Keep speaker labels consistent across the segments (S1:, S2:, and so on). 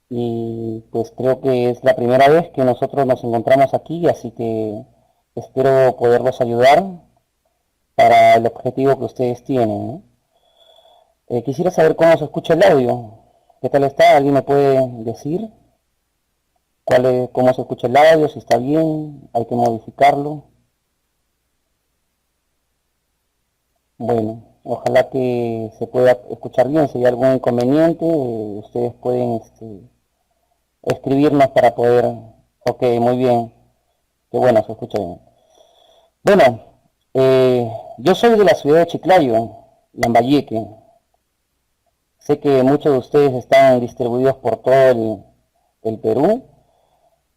S1: y pues creo que es la primera vez que nosotros nos encontramos aquí, así que espero poderlos ayudar para el objetivo que ustedes tienen, ¿no? Quisiera saber cómo se escucha el audio. ¿Qué tal está? ¿Alguien me puede decir cómo se escucha el audio? Si está bien, hay que modificarlo. Bueno, ojalá que se pueda escuchar bien. Si hay algún inconveniente, ustedes pueden escribirnos para poder... Ok, muy bien. Qué bueno, se escucha bien. Bueno, yo soy de la ciudad de Chiclayo, Lambayeque. Sé que muchos de ustedes están distribuidos por todo el Perú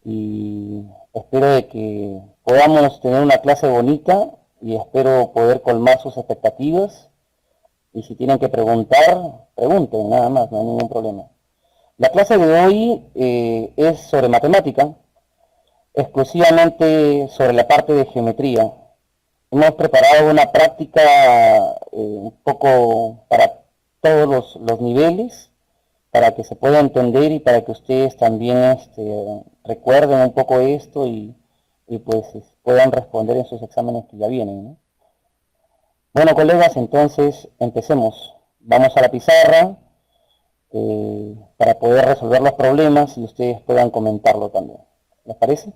S1: y espero de que podamos tener una clase bonita y espero poder colmar sus expectativas. Y si tienen que preguntar, pregunten, nada más, no hay ningún problema. La clase de hoy es sobre matemática, exclusivamente sobre la parte de geometría. Hemos preparado una práctica un poco para todos los niveles, para que se pueda entender y para que ustedes también recuerden un poco esto y pues puedan responder en sus exámenes que ya vienen, ¿no? Bueno, colegas, entonces empecemos. Vamos a la pizarra para poder resolver los problemas y ustedes puedan comentarlo también. ¿Les parece?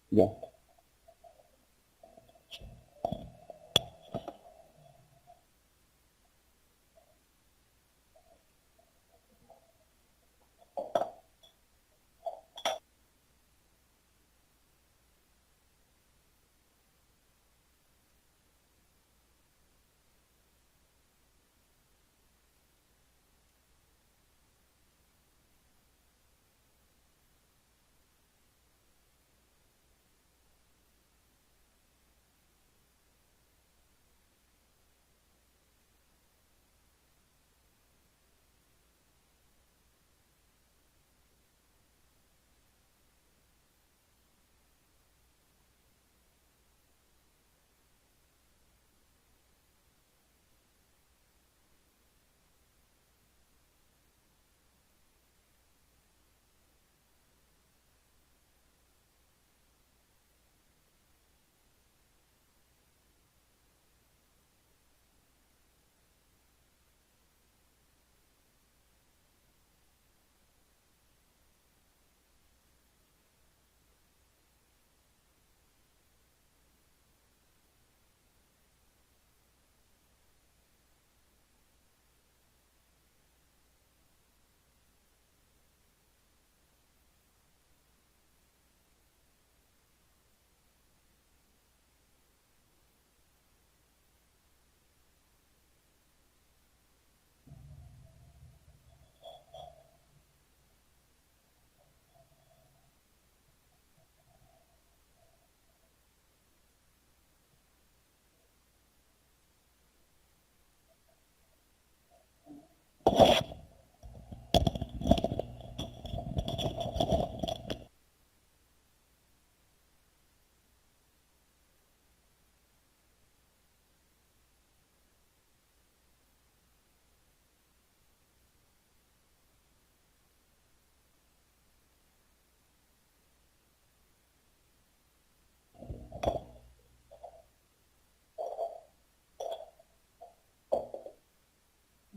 S1: Bien.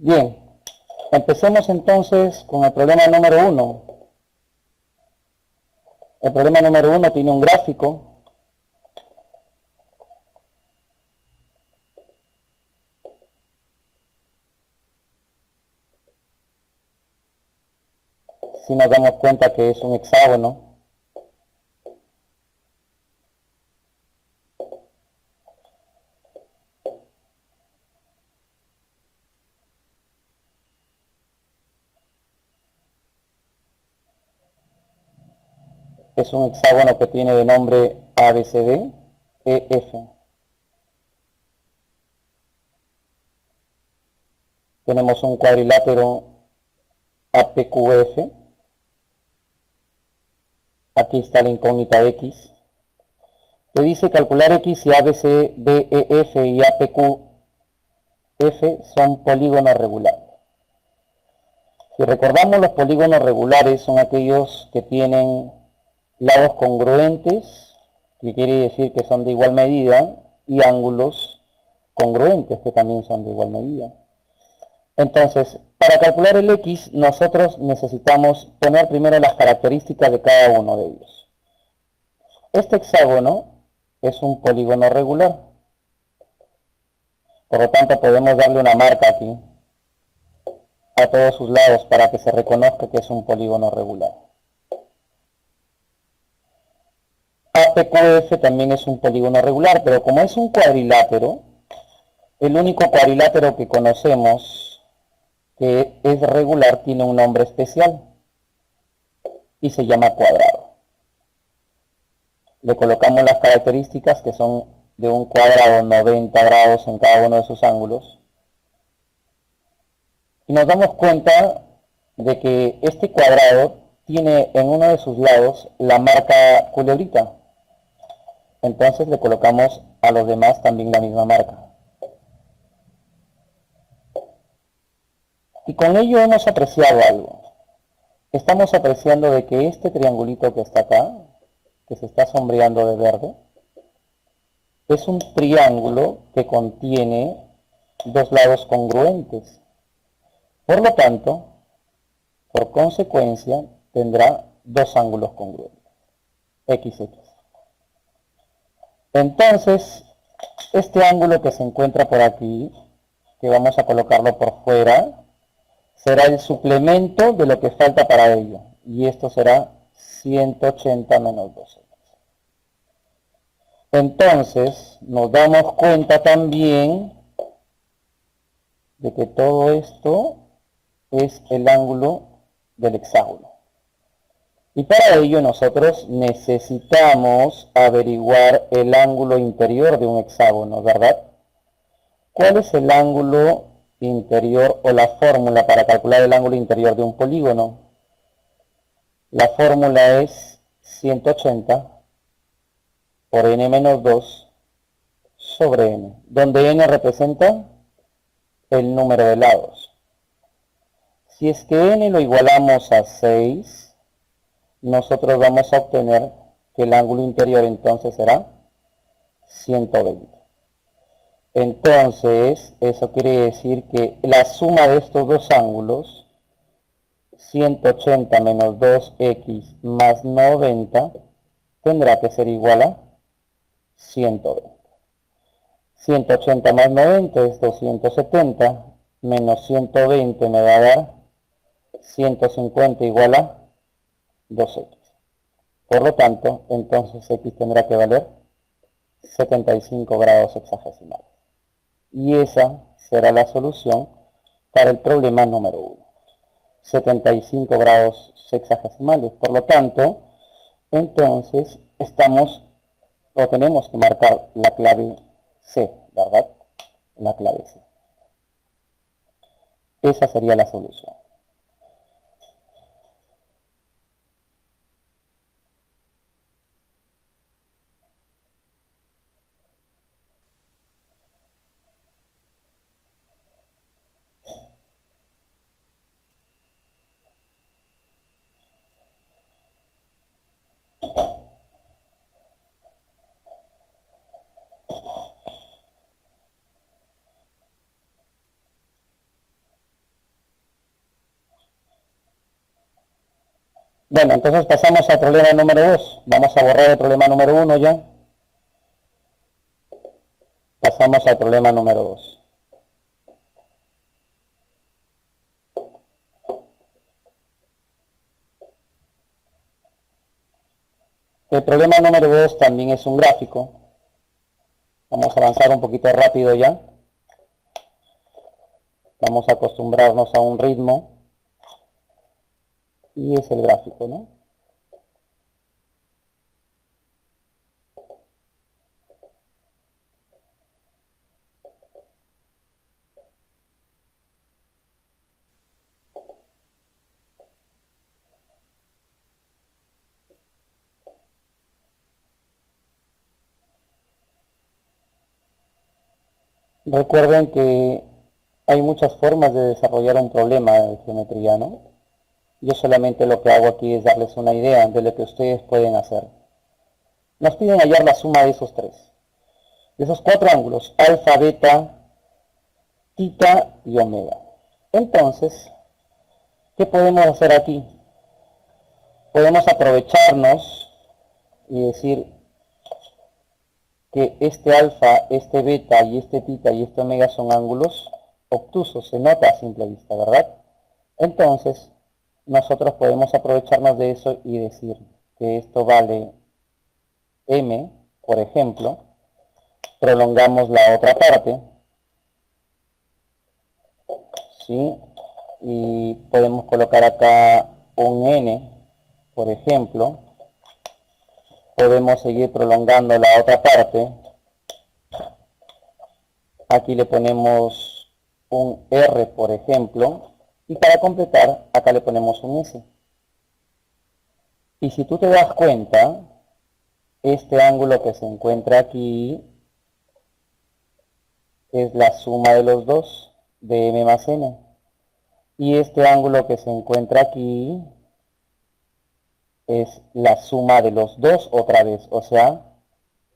S1: Bien, empecemos entonces con el problema número uno. El problema número uno tiene un gráfico. Si nos damos cuenta que es un hexágono, es un hexágono que tiene de nombre ABCD, EF. Tenemos un cuadrilátero APQF. Aquí está la incógnita X. Que dice calcular X y ABCDEF y APQF son polígonos regulares. Si recordamos, los polígonos regulares son aquellos que tienen lados congruentes, que quiere decir que son de igual medida, y ángulos congruentes, que también son de igual medida. Entonces, para calcular el X, nosotros necesitamos poner primero las características de cada uno de ellos. Este hexágono es un polígono regular. Por lo tanto, podemos darle una marca aquí a todos sus lados para que se reconozca que es un polígono regular. APQF también es un polígono regular, pero como es un cuadrilátero, el único cuadrilátero que conocemos que es regular tiene un nombre especial y se llama cuadrado. Le colocamos las características que son de un cuadrado 90 grados en cada uno de sus ángulos. Y nos damos cuenta de que este cuadrado tiene en uno de sus lados la marca culebrita. Entonces le colocamos a los demás también la misma marca. Y con ello hemos apreciado algo. Estamos apreciando de que este triangulito que está acá, que se está sombreando de verde, es un triángulo que contiene dos lados congruentes. Por lo tanto, por consecuencia, tendrá dos ángulos congruentes, XX. Entonces, este ángulo que se encuentra por aquí, que vamos a colocarlo por fuera, será el suplemento de lo que falta para ello. Y esto será 180 menos 2x. Entonces, nos damos cuenta también de que todo esto es el ángulo del hexágono. Y para ello nosotros necesitamos averiguar el ángulo interior de un hexágono, ¿verdad? ¿Cuál es el ángulo interior o la fórmula para calcular el ángulo interior de un polígono? La fórmula es 180 por n menos 2 sobre n, donde n representa el número de lados. Si es que n lo igualamos a 6, nosotros vamos a obtener que el ángulo interior entonces será 120. Entonces, eso quiere decir que la suma de estos dos ángulos, 180 menos 2x más 90, tendrá que ser igual a 120. 180 más 90 es 270, menos 120 me va a dar 150 igual a 2x. Por lo tanto, entonces x tendrá que valer 75 grados hexagesimales. Y esa será la solución para el problema número 1. 75 grados sexagesimales. Por lo tanto, entonces tenemos que marcar la clave C, ¿verdad? La clave C. Esa sería la solución. Bueno, entonces pasamos al problema número 2. Vamos a borrar el problema número 1 ya. Pasamos al problema número 2. El problema número 2 también es un gráfico. Vamos a avanzar un poquito rápido ya. Vamos a acostumbrarnos a un ritmo. Y es el gráfico, ¿no? Recuerden que hay muchas formas de desarrollar un problema de geometría, ¿no? Yo solamente lo que hago aquí es darles una idea de lo que ustedes pueden hacer. Nos piden hallar la suma de esos tres, de esos cuatro ángulos, alfa, beta, tita y omega. Entonces, ¿qué podemos hacer aquí? Podemos aprovecharnos y decir que este alfa, este beta y este tita y este omega son ángulos obtusos, se nota a simple vista, ¿verdad? Entonces, nosotros podemos aprovecharnos de eso y decir que esto vale m, por ejemplo, prolongamos la otra parte, ¿sí? Y podemos colocar acá un n, por ejemplo, podemos seguir prolongando la otra parte, aquí le ponemos un r, por ejemplo, y para completar, acá le ponemos un s. Y si tú te das cuenta, este ángulo que se encuentra aquí es la suma de los dos, de m más n. Y este ángulo que se encuentra aquí es la suma de los dos otra vez, o sea,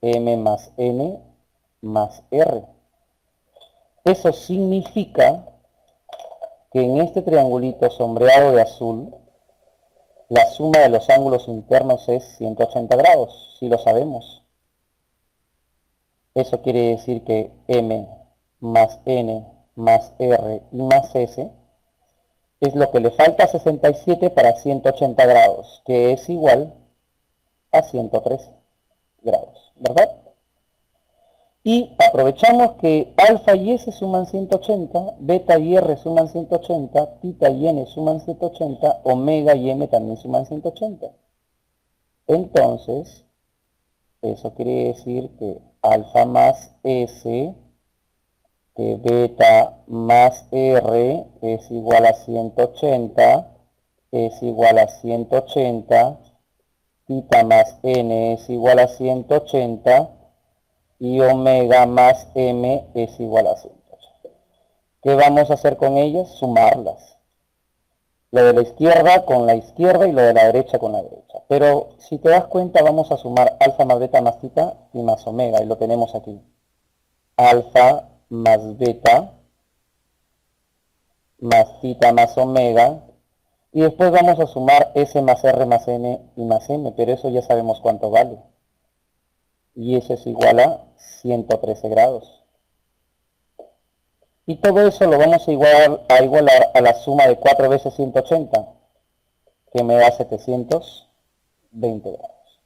S1: m más n más r. Eso significa que en este triangulito sombreado de azul, la suma de los ángulos internos es 180 grados, si lo sabemos. Eso quiere decir que m más n más r y más s es lo que le falta a 67 para 180 grados, que es igual a 113 grados, ¿verdad? Y aprovechamos que alfa y s suman 180, beta y r suman 180, tita y n suman 180, omega y m también suman 180. Entonces, eso quiere decir que alfa más s, que beta más r es igual a 180, es igual a 180, tita más n es igual a 180, y omega más m es igual a 180. ¿Qué vamos a hacer con ellas? Sumarlas. Lo de la izquierda con la izquierda y lo de la derecha con la derecha. Pero si te das cuenta, vamos a sumar alfa más beta más tita y más omega, y lo tenemos aquí. Alfa más beta más tita más omega, y después vamos a sumar s más r más n y más m, pero eso ya sabemos cuánto vale. Y eso es igual a 113 grados. Y todo eso lo vamos a igualar a la suma de 4 veces 180, que me da 720 grados.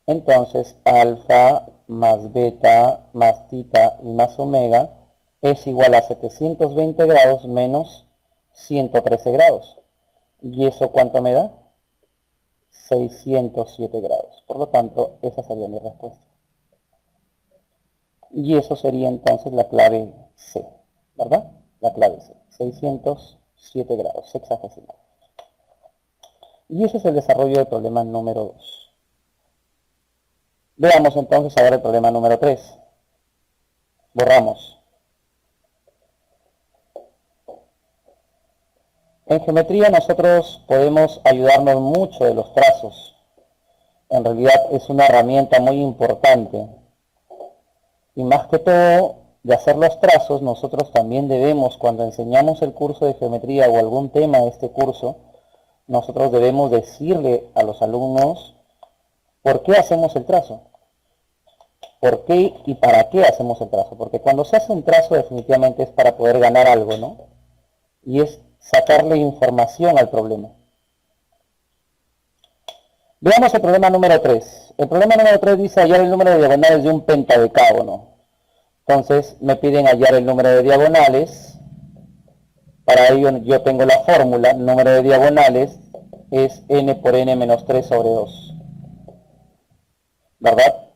S1: Entonces, alfa más beta más tita y más omega es igual a 720 grados menos 113 grados. ¿Y eso cuánto me da? 607 grados. Por lo tanto, esa sería mi respuesta. Y eso sería entonces la clave C, ¿verdad? La clave C, 607 grados, sexagesimal. Y ese es el desarrollo del problema número 2. Veamos entonces ahora el problema número 3. Borramos. En geometría nosotros podemos ayudarnos mucho de los trazos. En realidad es una herramienta muy importante. Y más que todo, de hacer los trazos, nosotros también debemos, cuando enseñamos el curso de geometría o algún tema de este curso, nosotros debemos decirle a los alumnos por qué hacemos el trazo. ¿Por qué y para qué hacemos el trazo? Porque cuando se hace un trazo definitivamente es para poder ganar algo, ¿no? Y es sacarle información al problema. Veamos el problema número 3. El problema número 3 dice hallar el número de diagonales de un pentadecágono. Entonces me piden hallar el número de diagonales. Para ello yo tengo la fórmula, número de diagonales es n por n menos 3 sobre 2. ¿Verdad?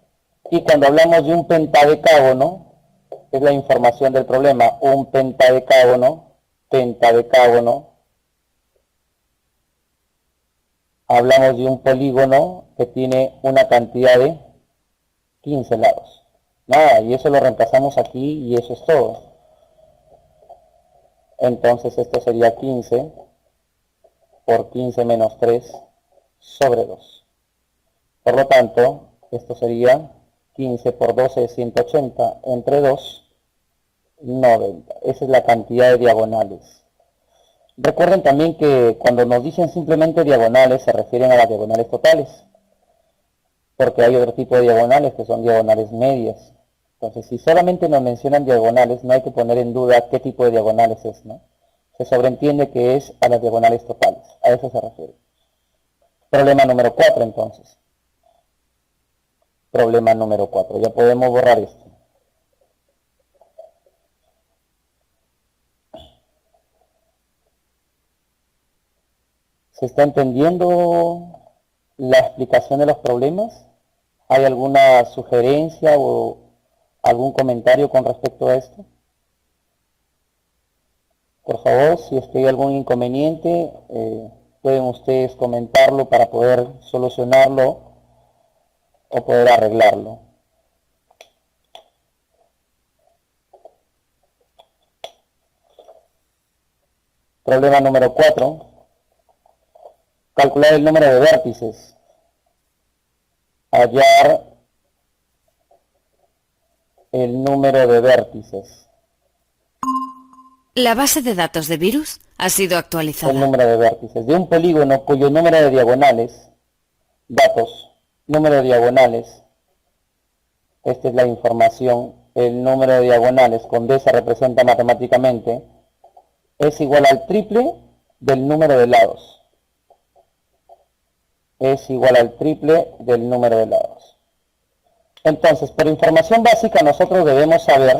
S1: Y cuando hablamos de un pentadecágono, es la información del problema. Un pentadecágono, hablamos de un polígono que tiene una cantidad de 15 lados. Nada, y eso lo reemplazamos aquí y eso es todo. Entonces esto sería 15 por 15 menos 3 sobre 2. Por lo tanto, esto sería 15 por 12 es 180, entre 2, 90. Esa es la cantidad de diagonales. Recuerden también que cuando nos dicen simplemente diagonales se refieren a las diagonales totales, porque hay otro tipo de diagonales que son diagonales medias. Entonces, si solamente nos mencionan diagonales, no hay que poner en duda qué tipo de diagonales es, ¿no? Se sobreentiende que es a las diagonales totales, a eso se refiere. Problema número 4, entonces. Problema número 4, ya podemos borrar esto. ¿Se está entendiendo la explicación de los problemas? ¿Hay alguna sugerencia o algún comentario con respecto a esto? Por favor, si es que hay algún inconveniente, pueden ustedes comentarlo para poder solucionarlo o poder arreglarlo. Problema número 4. Calcular el número de vértices. Hallar el número de vértices.
S2: La base de datos de virus ha sido actualizada.
S1: El número de vértices de un polígono cuyo número de diagonales, datos, número de diagonales, esta es la información, el número de diagonales con D se representa matemáticamente, es igual al triple del número de lados. Es igual al triple del número de lados. Entonces, por información básica nosotros debo saber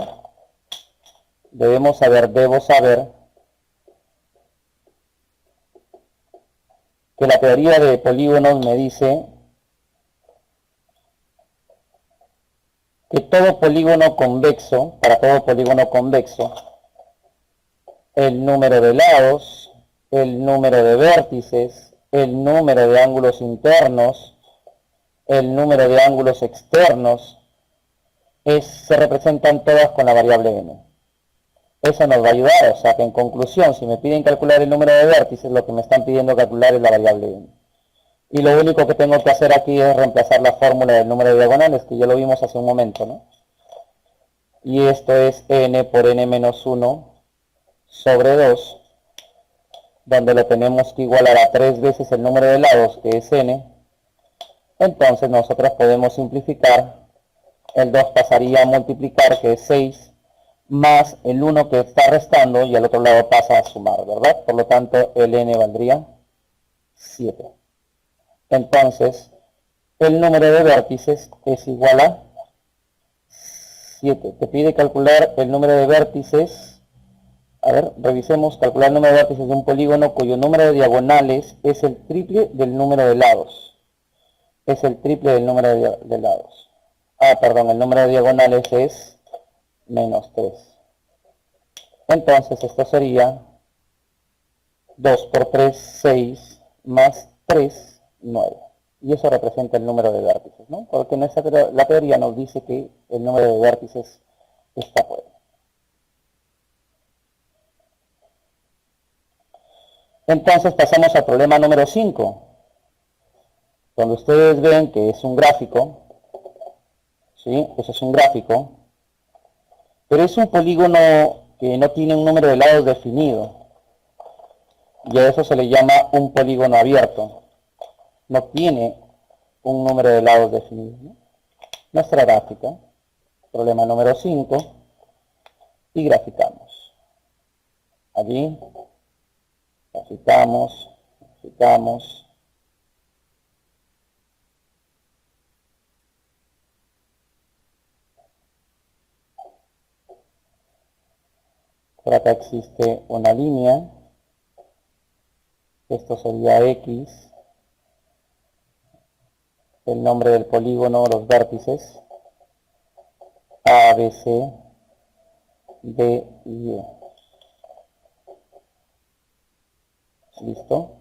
S1: que la teoría de polígonos me dice que todo polígono convexo, para todo polígono convexo, el número de lados, el número de vértices, el número de ángulos internos, el número de ángulos externos, se representan todas con la variable n. Eso nos va a ayudar, o sea que en conclusión, si me piden calcular el número de vértices, lo que me están pidiendo calcular es la variable n. Y lo único que tengo que hacer aquí es reemplazar la fórmula del número de diagonales, que ya lo vimos hace un momento, ¿no? Y esto es n por n menos 1 sobre 2, donde lo tenemos que igualar a 3 veces el número de lados, que es n. Entonces nosotros podemos simplificar, el 2 pasaría a multiplicar, que es 6, más el 1 que está restando, y al otro lado pasa a sumar, ¿verdad? Por lo tanto, el n valdría 7. Entonces, el número de vértices es igual a 7. Te pide calcular el número de vértices. A ver, revisemos, calcular el número de vértices de un polígono cuyo número de diagonales es el triple del número de lados. Es el triple del número de lados. Perdón, el número de diagonales es menos 3. Entonces esto sería 2 por 3, 6, más 3, 9. Y eso representa el número de vértices, ¿no? Porque en la teoría nos dice que el número de vértices está fuera. Entonces pasamos al problema número 5, donde ustedes ven que es un gráfico, ¿sí? Eso es un gráfico, pero es un polígono que no tiene un número de lados definido, y a eso se le llama un polígono abierto. No tiene un número de lados definido, ¿no? Nuestra gráfica, problema número 5, y graficamos. Allí, graficamos. Por acá existe una línea, esto sería X, el nombre del polígono, los vértices, A, B, C, D y E. ¿Listo?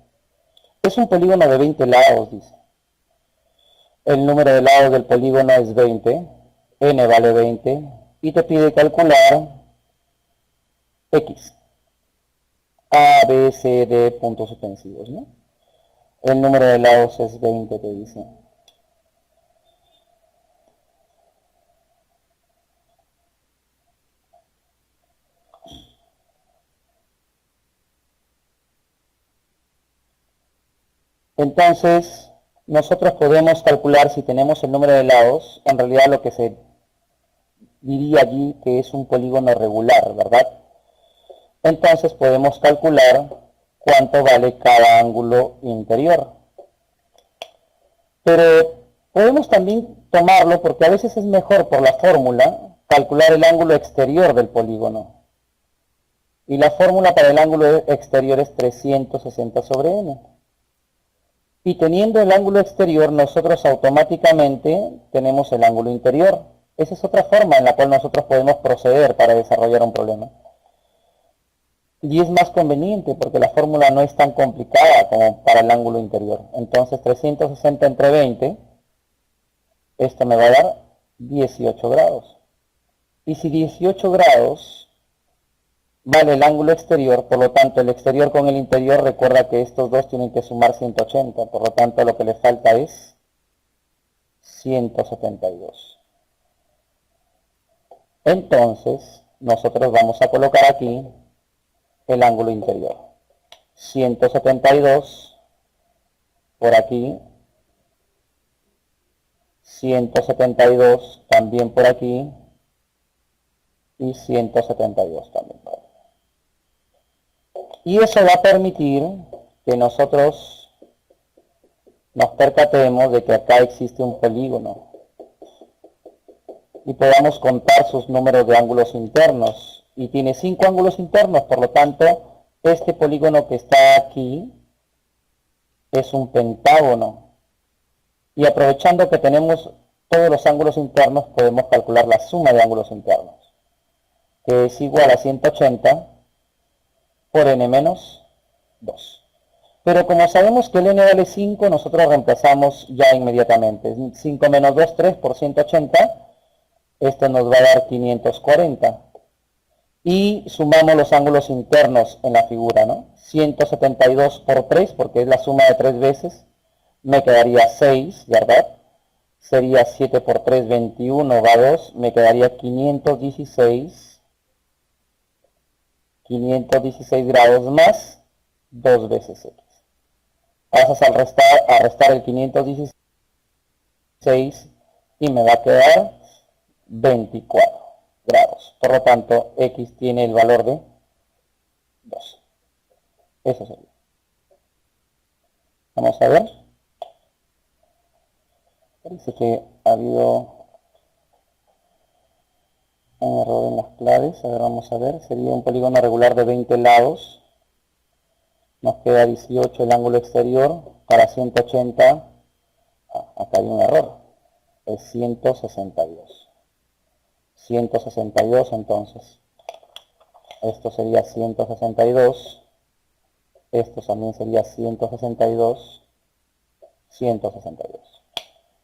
S1: Es un polígono de 20 lados, dice. El número de lados del polígono es 20, n vale 20, y te pide calcular X, A, B, C, D, puntos suspensivos, ¿no? El número de lados es 20, te dice. Entonces, nosotros podemos calcular si tenemos el número de lados, en realidad lo que se diría allí que es un polígono regular, ¿verdad? Entonces podemos calcular cuánto vale cada ángulo interior. Pero podemos también tomarlo, porque a veces es mejor por la fórmula, calcular el ángulo exterior del polígono. Y la fórmula para el ángulo exterior es 360 sobre n. Y teniendo el ángulo exterior, nosotros automáticamente tenemos el ángulo interior. Esa es otra forma en la cual nosotros podemos proceder para desarrollar un problema. Y es más conveniente porque la fórmula no es tan complicada como para el ángulo interior. Entonces 360 entre 20, esto me va a dar 18 grados. Y si 18 grados vale el ángulo exterior, por lo tanto el exterior con el interior, recuerda que estos dos tienen que sumar 180, por lo tanto lo que le falta es 172. Entonces nosotros vamos a colocar aquí el ángulo interior. 172 por aquí, 172 también por aquí y 172 también por aquí. Y eso va a permitir que nosotros nos percatemos de que acá existe un polígono y podamos contar sus números de ángulos internos. Y tiene 5 ángulos internos, por lo tanto, este polígono que está aquí es un pentágono. Y aprovechando que tenemos todos los ángulos internos, podemos calcular la suma de ángulos internos, que es igual a 180 por n menos 2. Pero como sabemos que el n vale 5, nosotros reemplazamos ya inmediatamente. 5 menos 2, 3 por 180. Esto nos va a dar 540. Y sumamos los ángulos internos en la figura, ¿no? 172 por 3, porque es la suma de 3 veces, me quedaría 6, ¿verdad? Sería 7 por 3, 21, va 2, me quedaría 516 grados más 2 veces x. Pasas a restar el 516 y me va a quedar 24 grados. Por lo tanto, x tiene el valor de 2. Eso sería. Vamos a ver. Parece que ha habido un error en las claves. A ver, vamos a ver. Sería un polígono regular de 20 lados. Nos queda 18 el ángulo exterior. Para 180, acá hay un error. Es 162. 162 entonces. Esto sería 162. Esto también sería 162. 162.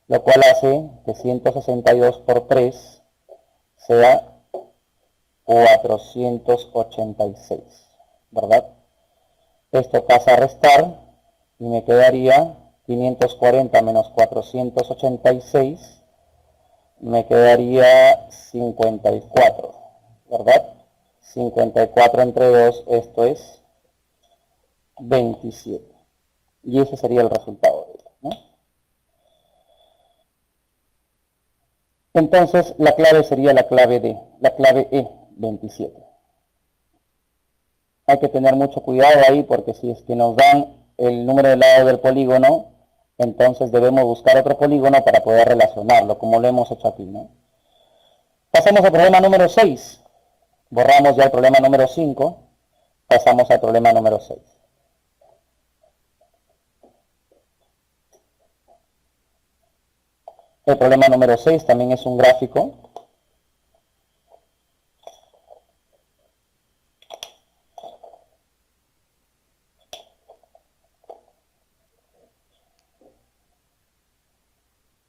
S1: Lo cual hace que 162 por 3 sea 486, ¿verdad? Esto pasa a restar y me quedaría 540 menos 486, me quedaría 54, ¿verdad? 54 entre 2, esto es 27. Y ese sería el resultado de ello, ¿no? Entonces la clave sería la clave E, 27. Hay que tener mucho cuidado ahí porque si es que nos dan el número de lado del polígono, entonces debemos buscar otro polígono para poder relacionarlo, como lo hemos hecho aquí, ¿no? Pasamos al problema número 6. Borramos ya el problema número 5. Pasamos al problema número 6. El problema número 6 también es un gráfico.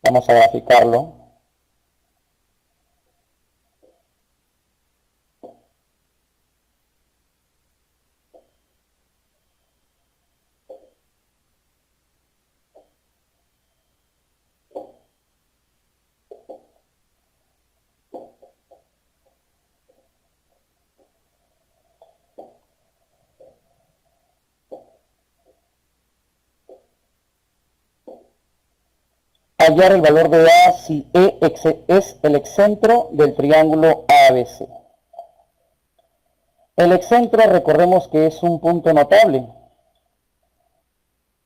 S1: Vamos a graficarlo. hallar el valor de A si E es el excentro del triángulo ABC. El excentro, recordemos que es un punto notable.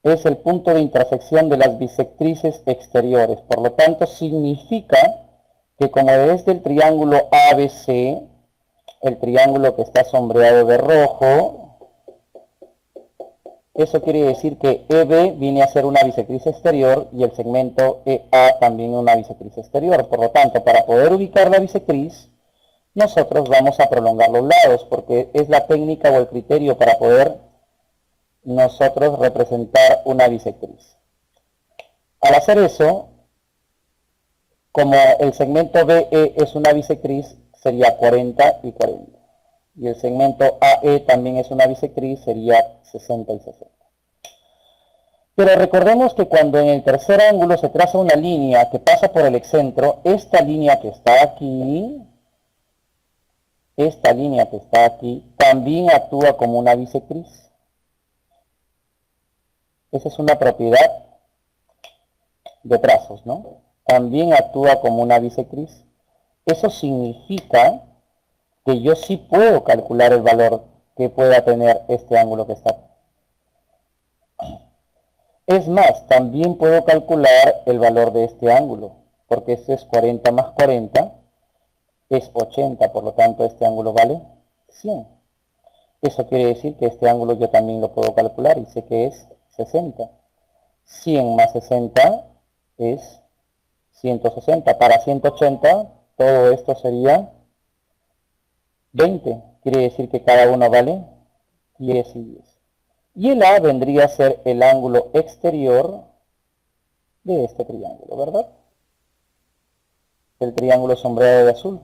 S1: Es el punto de intersección de las bisectrices exteriores. Por lo tanto, significa que como desde el triángulo ABC, el triángulo que está sombreado de rojo, eso quiere decir que EB viene a ser una bisectriz exterior y el segmento EA también una bisectriz exterior. Por lo tanto, para poder ubicar la bisectriz, nosotros vamos a prolongar los lados, porque es la técnica o el criterio para poder nosotros representar una bisectriz. Al hacer eso, como el segmento BE es una bisectriz, sería 40 y 40. Y el segmento AE también es una bisectriz, sería 60 y 60. Pero recordemos que cuando en el tercer ángulo se traza una línea que pasa por el excentro, esta línea que está aquí, también actúa como una bisectriz. Esa es una propiedad de trazos, ¿no? También actúa como una bisectriz. Eso significa que yo sí puedo calcular el valor que pueda tener este ángulo que está. Es más, también puedo calcular el valor de este ángulo, porque este es 40 más 40, es 80, por lo tanto este ángulo vale 100. Eso quiere decir que este ángulo yo también lo puedo calcular y sé que es 60. 100 más 60 es 160. Para 180, todo esto sería 20. Quiere decir que cada uno vale 10 y 10. Y el A vendría a ser el ángulo exterior de este triángulo, ¿verdad? El triángulo sombreado de azul.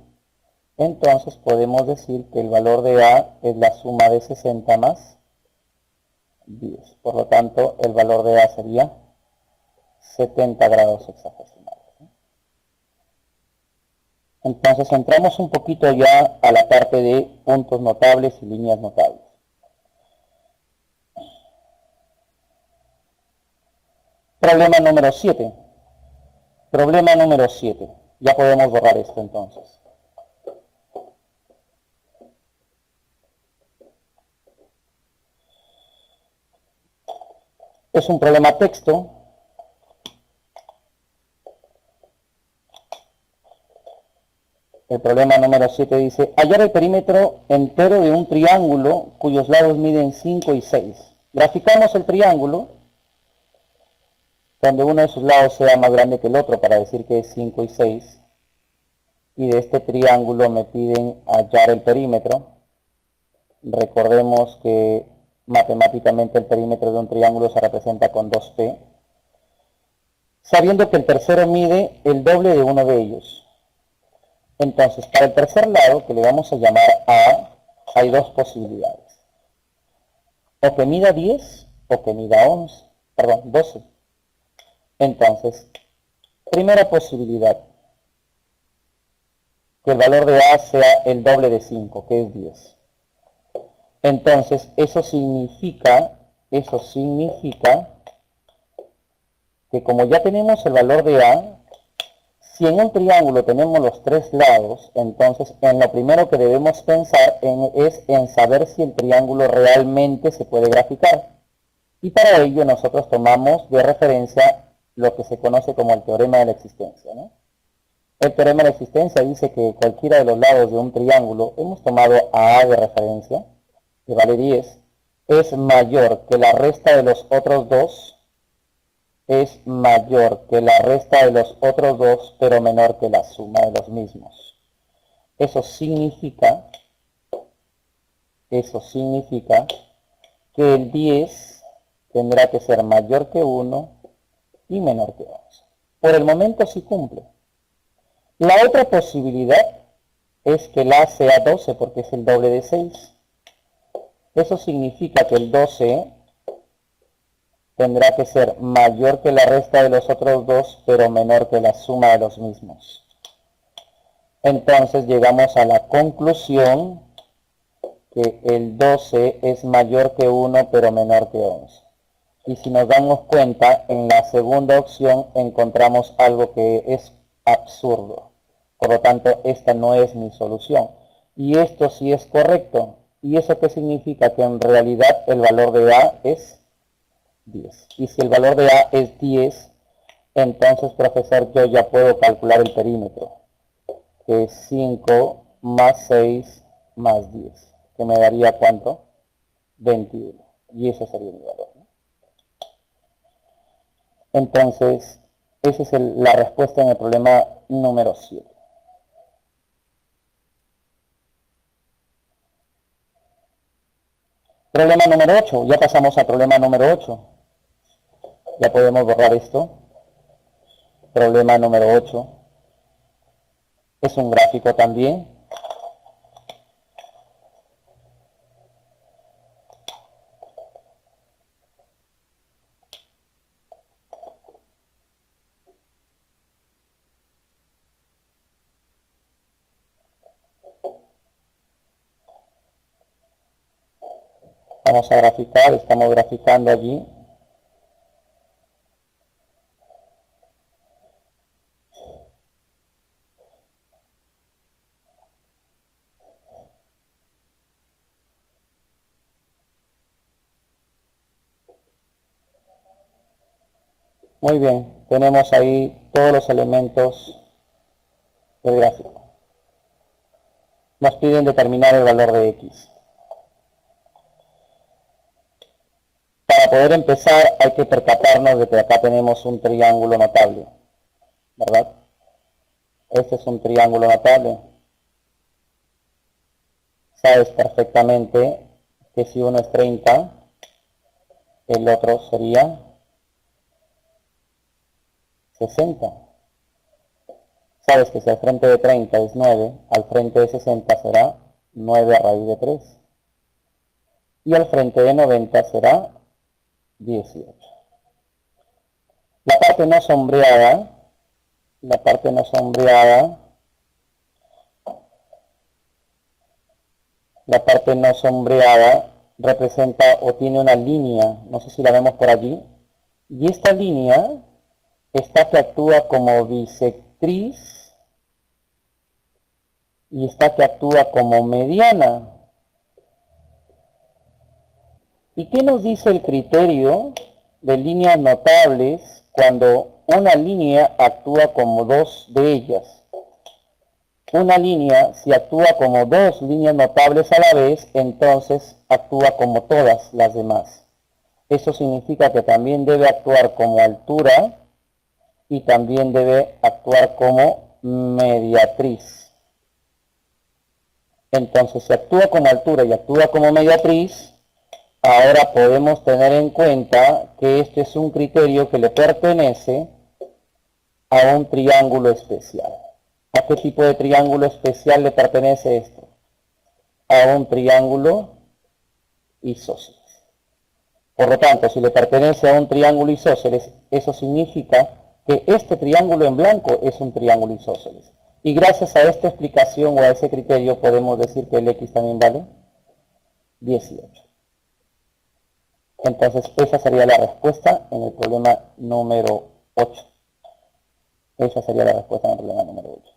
S1: Entonces podemos decir que el valor de A es la suma de 60 más 10. Por lo tanto, el valor de A sería 70 grados hexagesimales. Entonces entramos un poquito ya a la parte de puntos notables y líneas notables. Problema número 7. Problema número 7. Ya podemos borrar esto entonces. Es un problema texto. El problema número 7 dice, hallar el perímetro entero de un triángulo cuyos lados miden 5 y 6. Graficamos el triángulo, donde uno de sus lados sea más grande que el otro para decir que es 5 y 6. Y de este triángulo me piden hallar el perímetro. Recordemos que matemáticamente el perímetro de un triángulo se representa con 2p, sabiendo que el tercero mide el doble de uno de ellos. Entonces, para el tercer lado, que le vamos a llamar A, hay dos posibilidades. O que mida 10 o que mida 12. Entonces, primera posibilidad, que el valor de A sea el doble de 5, que es 10. Entonces, eso significa que como ya tenemos el valor de A, si en un triángulo tenemos los tres lados, entonces en lo primero que debemos pensar es en saber si el triángulo realmente se puede graficar. Y para ello nosotros tomamos de referencia lo que se conoce como el teorema de la existencia, ¿no? El teorema de la existencia dice que cualquiera de los lados de un triángulo, hemos tomado a A de referencia, que vale 10, es mayor que la resta de los otros dos, pero menor que la suma de los mismos. Eso significa que el 10 tendrá que ser mayor que 1 y menor que 11. Por el momento sí cumple. La otra posibilidad es que el A sea 12 porque es el doble de 6. Eso significa que el 12 tendrá que ser mayor que la resta de los otros dos, pero menor que la suma de los mismos. Entonces llegamos a la conclusión que el 12 es mayor que 1, pero menor que 11. Y si nos damos cuenta, en la segunda opción encontramos algo que es absurdo. Por lo tanto, esta no es mi solución. Y esto sí es correcto. ¿Y eso qué significa? Que en realidad el valor de A es 10. Y si el valor de A es 10, entonces, profesor, yo ya puedo calcular el perímetro, que es 5 más 6 más 10, que me daría ¿cuánto? 21. Y ese sería mi valor, ¿no? Entonces, esa es la respuesta en el problema número 7. Problema número 8. Ya pasamos al problema número 8. Ya podemos borrar esto. Problema número 8. Es un gráfico también. Vamos a graficar, estamos graficando allí. Muy bien, tenemos ahí todos los elementos del gráfico. Nos piden determinar el valor de X. Para poder empezar hay que percatarnos de que acá tenemos un triángulo notable, ¿verdad? Este es un triángulo notable. Sabes perfectamente que si uno es 30, el otro sería 60. Sabes que si al frente de 30 es 9, al frente de 60 será 9 a raíz de 3. Y al frente de 90 será 18. La parte no sombreada, representa o tiene una línea, no sé si la vemos por allí, y esta línea está que actúa como bisectriz y está que actúa como mediana. ¿Y qué nos dice el criterio de líneas notables cuando una línea actúa como dos de ellas? Una línea, si actúa como dos líneas notables a la vez, entonces actúa como todas las demás. Eso significa que también debe actuar como altura y también debe actuar como mediatriz. Entonces, si actúa como altura y actúa como mediatriz, ahora podemos tener en cuenta que este es un criterio que le pertenece a un triángulo especial. ¿A qué tipo de triángulo especial le pertenece esto? A un triángulo isósceles. Por lo tanto, si le pertenece a un triángulo isósceles, eso significa que este triángulo en blanco es un triángulo isósceles. Y gracias a esta explicación o a ese criterio podemos decir que el X también vale 18. Entonces, esa sería la respuesta en el problema número 8. Esa sería la respuesta en el problema número 8.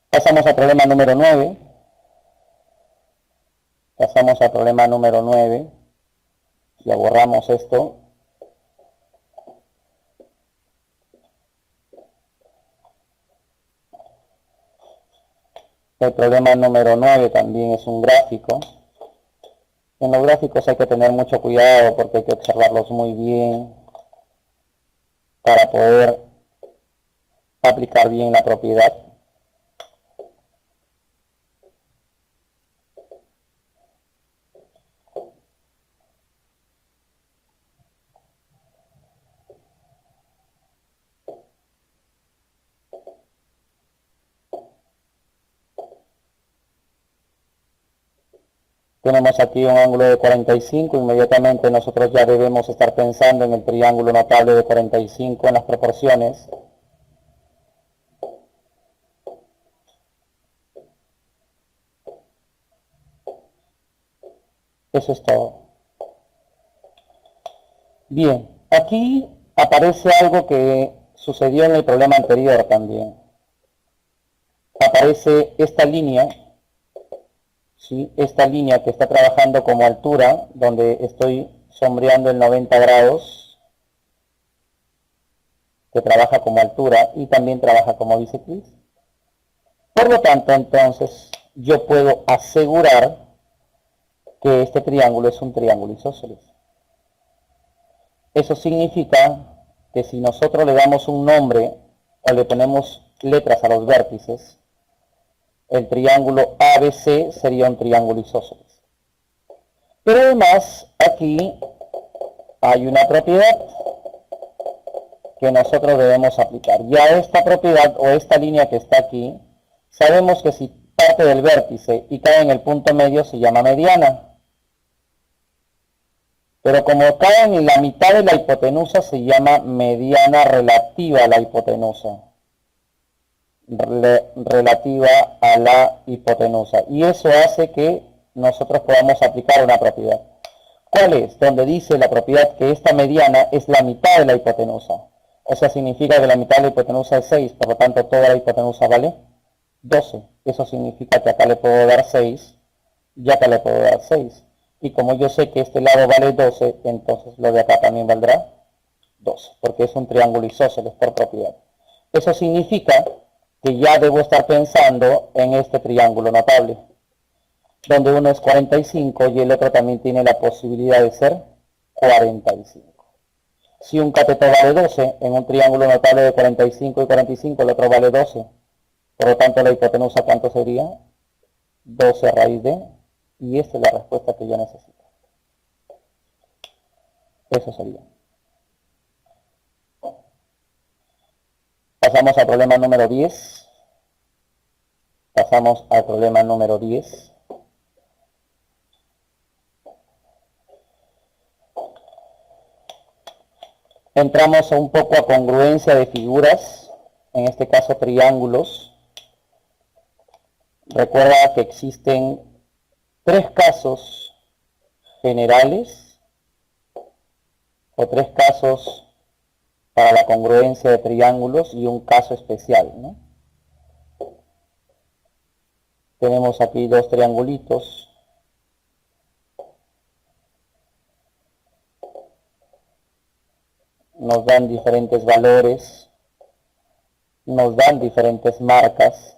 S1: Pasamos al problema número 9. Pasamos al problema número 9. Ya borramos esto. El problema número 9 también es un gráfico. En los gráficos hay que tener mucho cuidado porque hay que observarlos muy bien para poder aplicar bien la propiedad. Tenemos aquí un ángulo de 45, inmediatamente nosotros ya debemos estar pensando en el triángulo notable de 45 en las proporciones. Eso es todo. Bien, aquí aparece algo que sucedió en el problema anterior también. Aparece esta línea, ¿sí? Esta línea que está trabajando como altura, donde estoy sombreando el 90 grados, que trabaja como altura y también trabaja como bisectriz. Por lo tanto, entonces, yo puedo asegurar que este triángulo es un triángulo isósceles. Eso significa que si nosotros le damos un nombre o le ponemos letras a los vértices, el triángulo ABC sería un triángulo isósceles. Pero además, aquí hay una propiedad que nosotros debemos aplicar. Ya esta propiedad o esta línea que está aquí, sabemos que si parte del vértice y cae en el punto medio se llama mediana. Pero como cae en la mitad de la hipotenusa se llama mediana relativa a la hipotenusa. Relativa a la hipotenusa. Y eso hace que nosotros podamos aplicar una propiedad. ¿Cuál es? Donde dice la propiedad que esta mediana es la mitad de la hipotenusa. O sea, significa que la mitad de la hipotenusa es 6, por lo tanto toda la hipotenusa vale 12. Eso significa que acá le puedo dar 6 y acá le puedo dar 6. Y como yo sé que este lado vale 12, entonces lo de acá también valdrá 12, porque es un triángulo isósceles por propiedad. Eso significa que ya debo estar pensando en este triángulo notable, donde uno es 45 y el otro también tiene la posibilidad de ser 45. Si un cateto vale 12, en un triángulo notable de 45 y 45 el otro vale 12. Por lo tanto, la hipotenusa, ¿cuánto sería? 12 raíz de, y esta es la respuesta que yo necesito. Eso sería. Pasamos al problema número 10. Pasamos al problema número 10. Entramos un poco a congruencia de figuras, en este caso triángulos. Recuerda que existen 3 casos generales o 3 casos para la congruencia de triángulos y un caso especial, ¿no? Tenemos aquí 2 triangulitos. Nos dan diferentes valores, nos dan diferentes marcas,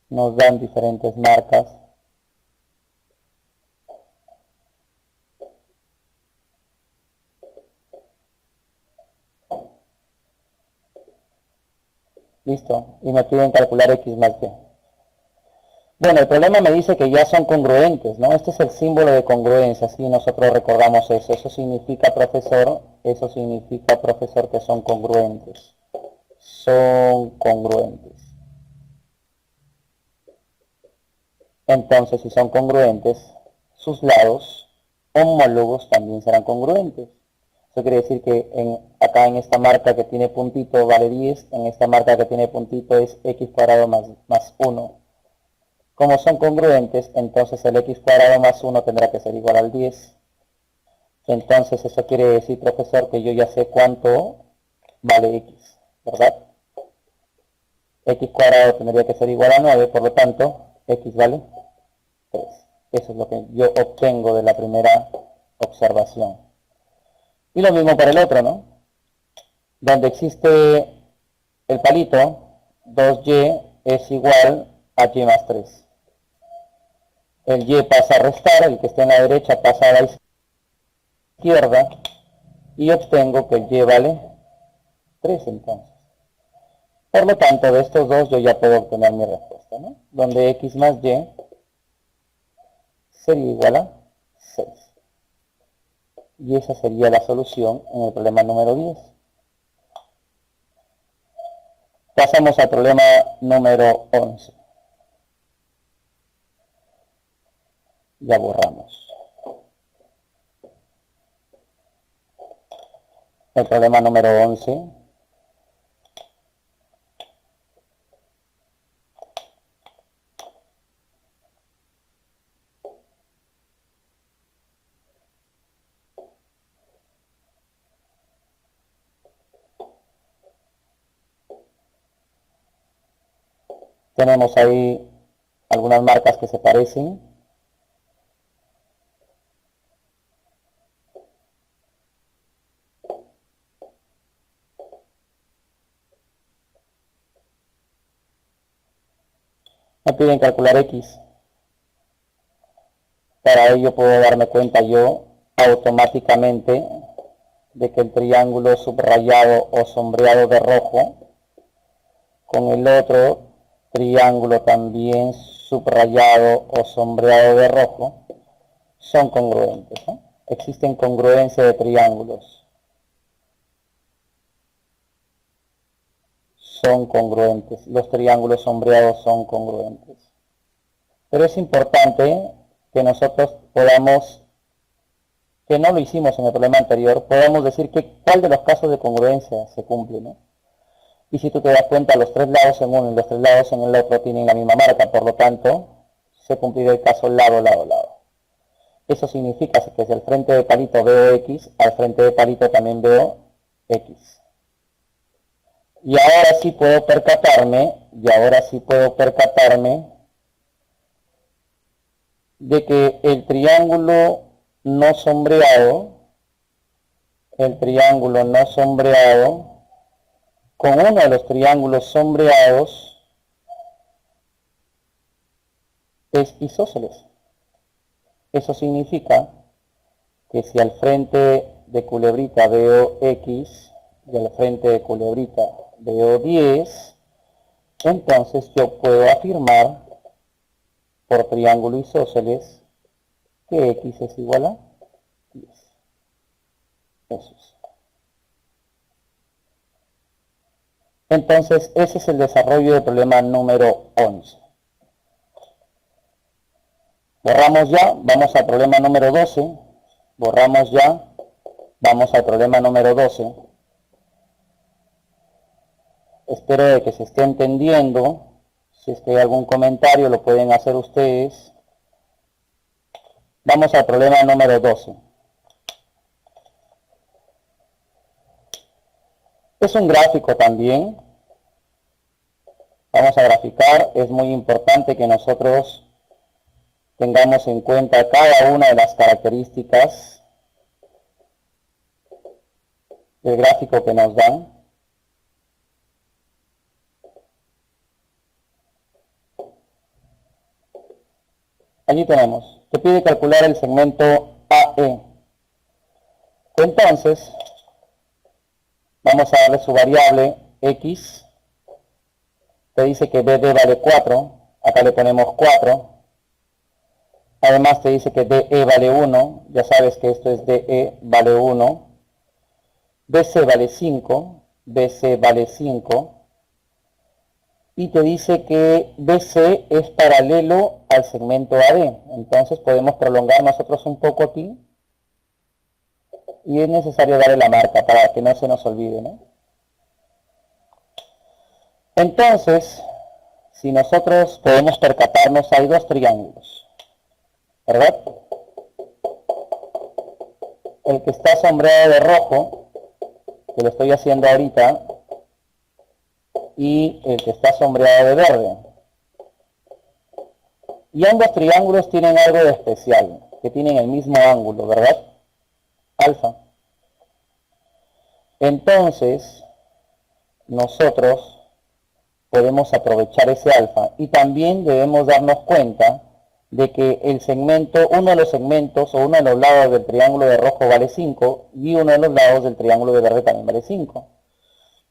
S1: nos dan diferentes marcas. Listo, y me piden calcular x más y. Bueno, el problema me dice que ya son congruentes, ¿no? Este es el símbolo de congruencia, así nosotros recordamos eso. Eso significa, profesor, que son congruentes. Son congruentes. Entonces, si son congruentes, sus lados homólogos también serán congruentes. Eso quiere decir que acá en esta marca que tiene puntito vale 10, en esta marca que tiene puntito es x cuadrado más 1. Como son congruentes, entonces el x cuadrado más 1 tendrá que ser igual al 10. Entonces eso quiere decir, profesor, que yo ya sé cuánto vale x, ¿verdad? X cuadrado tendría que ser igual a 9, por lo tanto, x vale 3. Eso es lo que yo obtengo de la primera observación. Y lo mismo para el otro, ¿no? Donde existe el palito, 2y es igual a y más 3. El y pasa a restar, el que está en la derecha pasa a la izquierda, y obtengo que el y vale 3 entonces. Por lo tanto, de estos dos yo ya puedo obtener mi respuesta, ¿no? Donde x más y sería igual a 6. Y esa sería la solución en el problema número 10. Pasamos al problema número 11. Ya borramos. El problema número 11. Tenemos ahí algunas marcas que se parecen. Me piden calcular X. Para ello puedo darme cuenta yo automáticamente de que el triángulo subrayado o sombreado de rojo con el otro triángulo también subrayado o sombreado de rojo son congruentes, ¿no? Existen congruencia de triángulos. Son congruentes. Los triángulos sombreados son congruentes. Pero es importante que nosotros podamos, que no lo hicimos en el problema anterior, podamos decir que cuál de los casos de congruencia se cumple, ¿no? Y si tú te das cuenta, los tres lados en uno y los tres lados en el otro tienen la misma marca, por lo tanto, se cumplirá el caso lado, lado, lado. Eso significa que si al frente de palito veo X, al frente de palito también veo X. Y ahora sí puedo percatarme, de que el triángulo no sombreado, con uno de los triángulos sombreados es isósceles. Eso significa que si al frente de culebrita veo X y al frente de culebrita veo 10, entonces yo puedo afirmar por triángulo isósceles que X es igual a 10. Eso es. Entonces, ese es el desarrollo del problema número 11. Borramos ya, vamos al problema número 12. Borramos ya, vamos al problema número 12. Espero de que se esté entendiendo. Si es que hay algún comentario, lo pueden hacer ustedes. Vamos al problema número 12. Es un gráfico también. Vamos a graficar. Es muy importante que nosotros tengamos en cuenta cada una de las características del gráfico que nos dan. Allí tenemos, te pide calcular el segmento AE. Entonces, vamos a darle su variable X. Te dice que BD vale 4. Acá le ponemos 4. Además te dice que DE vale 1. Ya sabes que esto es DE vale 1. BC vale 5. BC vale 5. Y te dice que BC es paralelo al segmento AD. Entonces podemos prolongar nosotros un poco aquí. Y es necesario darle la marca para que no se nos olvide, ¿no? Entonces, si nosotros podemos percatarnos, hay dos triángulos, ¿verdad? El que está sombreado de rojo, que lo estoy haciendo ahorita, y el que está sombreado de verde. Y ambos triángulos tienen algo de especial, que tienen el mismo ángulo, ¿verdad? Alfa. Entonces, nosotros podemos aprovechar ese alfa y también debemos darnos cuenta de que el segmento, uno de los segmentos o uno de los lados del triángulo de rojo vale 5 y uno de los lados del triángulo de verde también vale 5.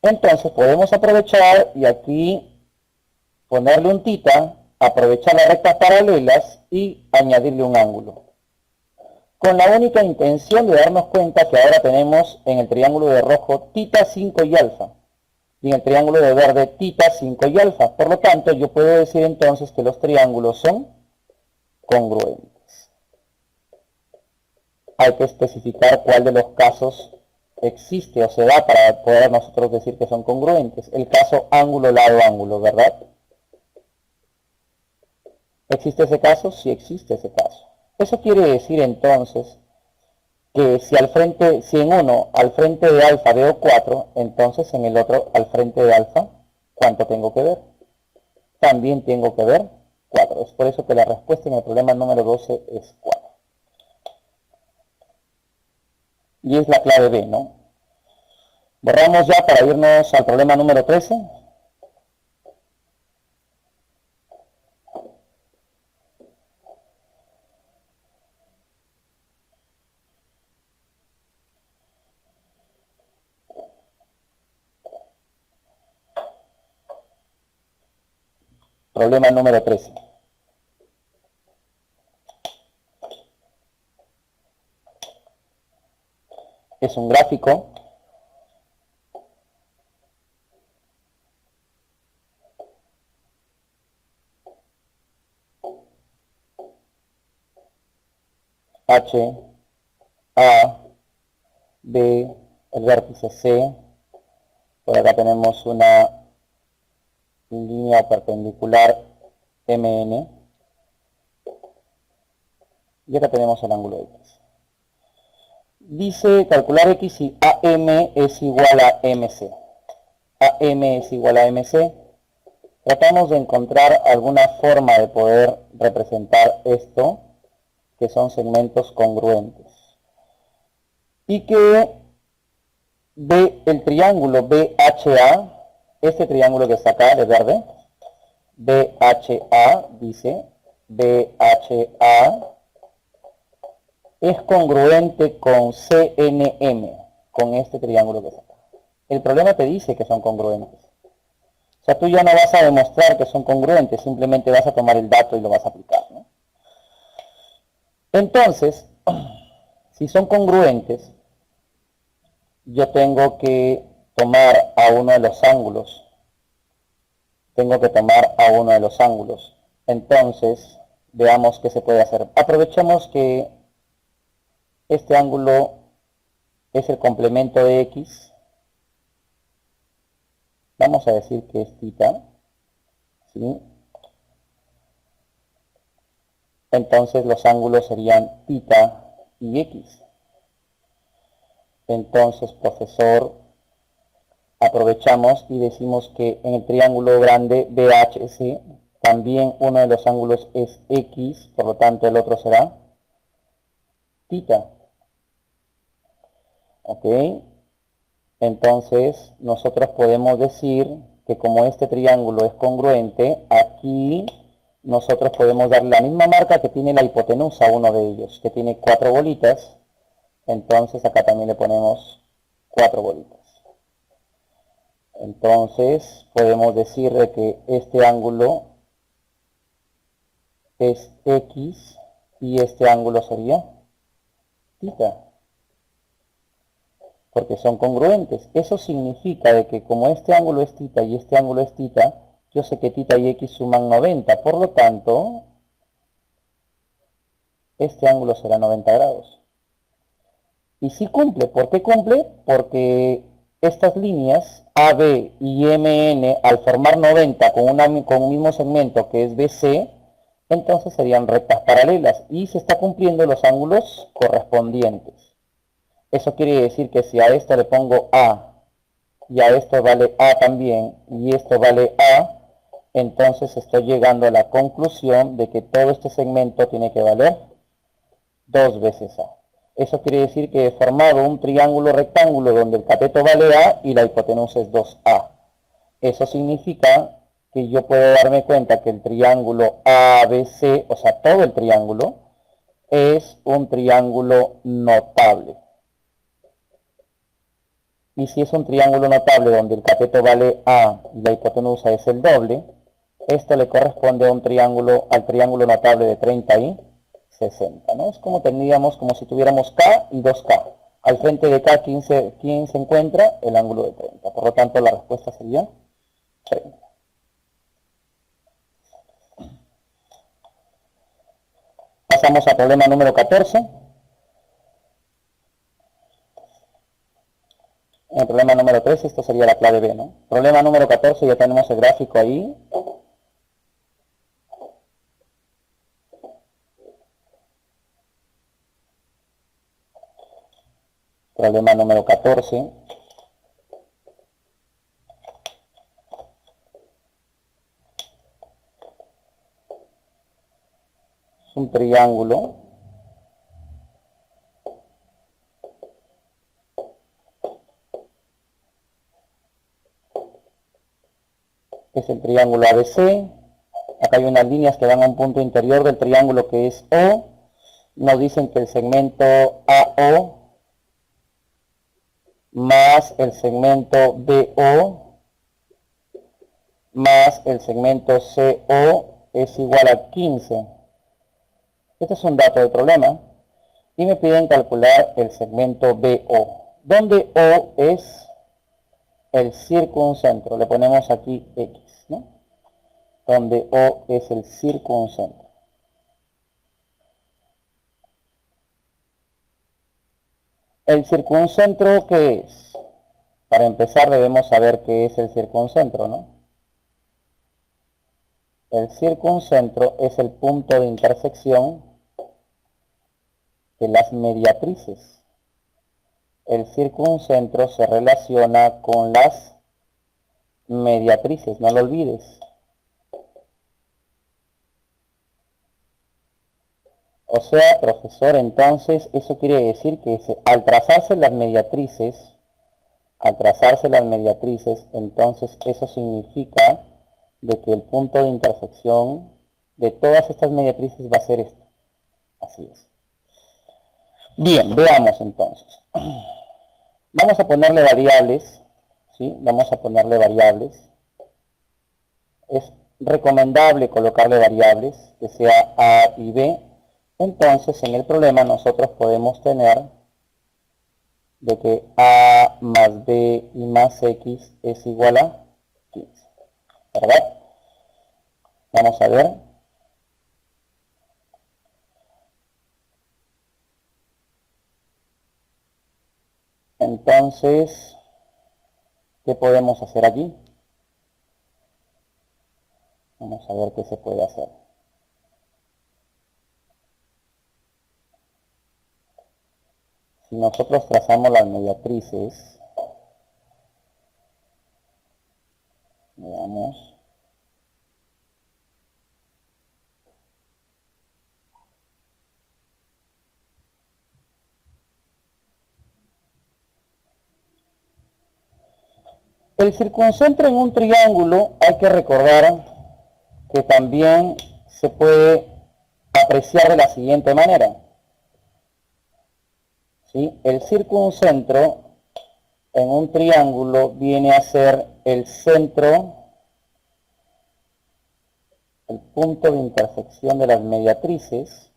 S1: Entonces podemos aprovechar y aquí ponerle un tita, aprovechar las rectas paralelas y añadirle un ángulo. Con la única intención de darnos cuenta que ahora tenemos en el triángulo de rojo tita 5 y alfa. Y en el triángulo de verde tita 5 y alfa. Por lo tanto, yo puedo decir entonces que los triángulos son congruentes. Hay que especificar cuál de los casos existe o se da para poder nosotros decir que son congruentes. El caso ángulo, lado, ángulo, ¿verdad? ¿Existe ese caso? Sí existe ese caso. Eso quiere decir entonces que si en uno al frente de alfa veo 4, entonces en el otro al frente de alfa, ¿cuánto tengo que ver? también tengo que ver 4. Es por eso que la respuesta en el problema número 12 es 4. Y es la clave B, ¿no? Borramos ya para irnos al problema número 13. Problema número 13. Es un gráfico H, A, B, el vértice C. Por acá tenemos una línea perpendicular MN. Y acá tenemos el ángulo X. Dice calcular X si AM es igual a MC. AM es igual a MC. Tratamos de encontrar alguna forma de poder representar esto, que son segmentos congruentes. Y que el triángulo BHA, este triángulo que está acá de verde, BHA, dice, BHA es congruente con CNM, con este triángulo que está acá. El problema te dice que son congruentes. O sea, tú ya no vas a demostrar que son congruentes, simplemente vas a tomar el dato y lo vas a aplicar, ¿no? Entonces, si son congruentes, yo tengo que tomar a uno de los ángulos. Entonces, veamos qué se puede hacer. Aprovechemos que este ángulo es el complemento de X. Vamos a decir que es θ, ¿sí? Entonces los ángulos serían θ y X. Entonces, profesor, aprovechamos y decimos que en el triángulo grande BHC también uno de los ángulos es X, por lo tanto el otro será θ. ¿Ok? Entonces, nosotros podemos decir que como este triángulo es congruente, aquí nosotros podemos dar la misma marca que tiene la hipotenusa a uno de ellos, que tiene 4 bolitas. Entonces, acá también le ponemos 4 bolitas. Entonces, podemos decir que este ángulo es X y este ángulo sería θ, porque son congruentes. Eso significa de que como este ángulo es θ y este ángulo es θ, yo sé que θ y X suman 90, por lo tanto, este ángulo será 90 grados. Y sí cumple. ¿Por qué cumple? Porque estas líneas AB y MN, al formar 90 con un mismo segmento que es BC, entonces serían rectas paralelas y se está cumpliendo los ángulos correspondientes. Eso quiere decir que si a esto le pongo A y a esto vale A también y esto vale A, entonces estoy llegando a la conclusión de que todo este segmento tiene que valer 2 veces A. Eso quiere decir que he formado un triángulo rectángulo donde el cateto vale A y la hipotenusa es 2A. Eso significa que yo puedo darme cuenta que el triángulo ABC, o sea, todo el triángulo, es un triángulo notable. Y si es un triángulo notable donde el cateto vale A y la hipotenusa es el doble, esto le corresponde a al triángulo notable de 30 y 60, ¿no? Es como tendríamos, como si tuviéramos K y 2K. Al frente de K, ¿quién se encuentra? El ángulo de 30. Por lo tanto, la respuesta sería 30. Pasamos al problema número 14. En el problema número 13, esto sería la clave B, ¿no? Problema número 14, ya tenemos el gráfico ahí. Problema número 14. Es un triángulo. Es el triángulo ABC. Acá hay unas líneas que van a un punto interior del triángulo que es O. Nos dicen que el segmento AO más el segmento BO más el segmento CO es igual a 15. Este es un dato del problema. Y me piden calcular el segmento BO, donde O es el circuncentro. Le ponemos aquí X, ¿no? Donde O es el circuncentro. ¿El circuncentro qué es? Para empezar debemos saber qué es el circuncentro, ¿no? El circuncentro es el punto de intersección de las mediatrices. El circuncentro se relaciona con las mediatrices, no lo olvides. O sea, profesor, entonces eso quiere decir que al trazarse las mediatrices, entonces eso significa de que el punto de intersección de todas estas mediatrices va a ser este. Así es. Bien, veamos entonces. Vamos a ponerle variables, ¿sí? Vamos a ponerle variables. Es recomendable colocarle variables, que sea A y B. Entonces, en el problema nosotros podemos tener de que A más B y más X es igual a 15. ¿Verdad? Vamos a ver. Entonces, ¿qué podemos hacer aquí? Vamos a ver qué se puede hacer. Si nosotros trazamos las mediatrices, veamos. El circuncentro en un triángulo hay que recordar que también se puede apreciar de la siguiente manera. ¿Sí? El circuncentro en un triángulo viene a ser el centro, el punto de intersección de las mediatrices.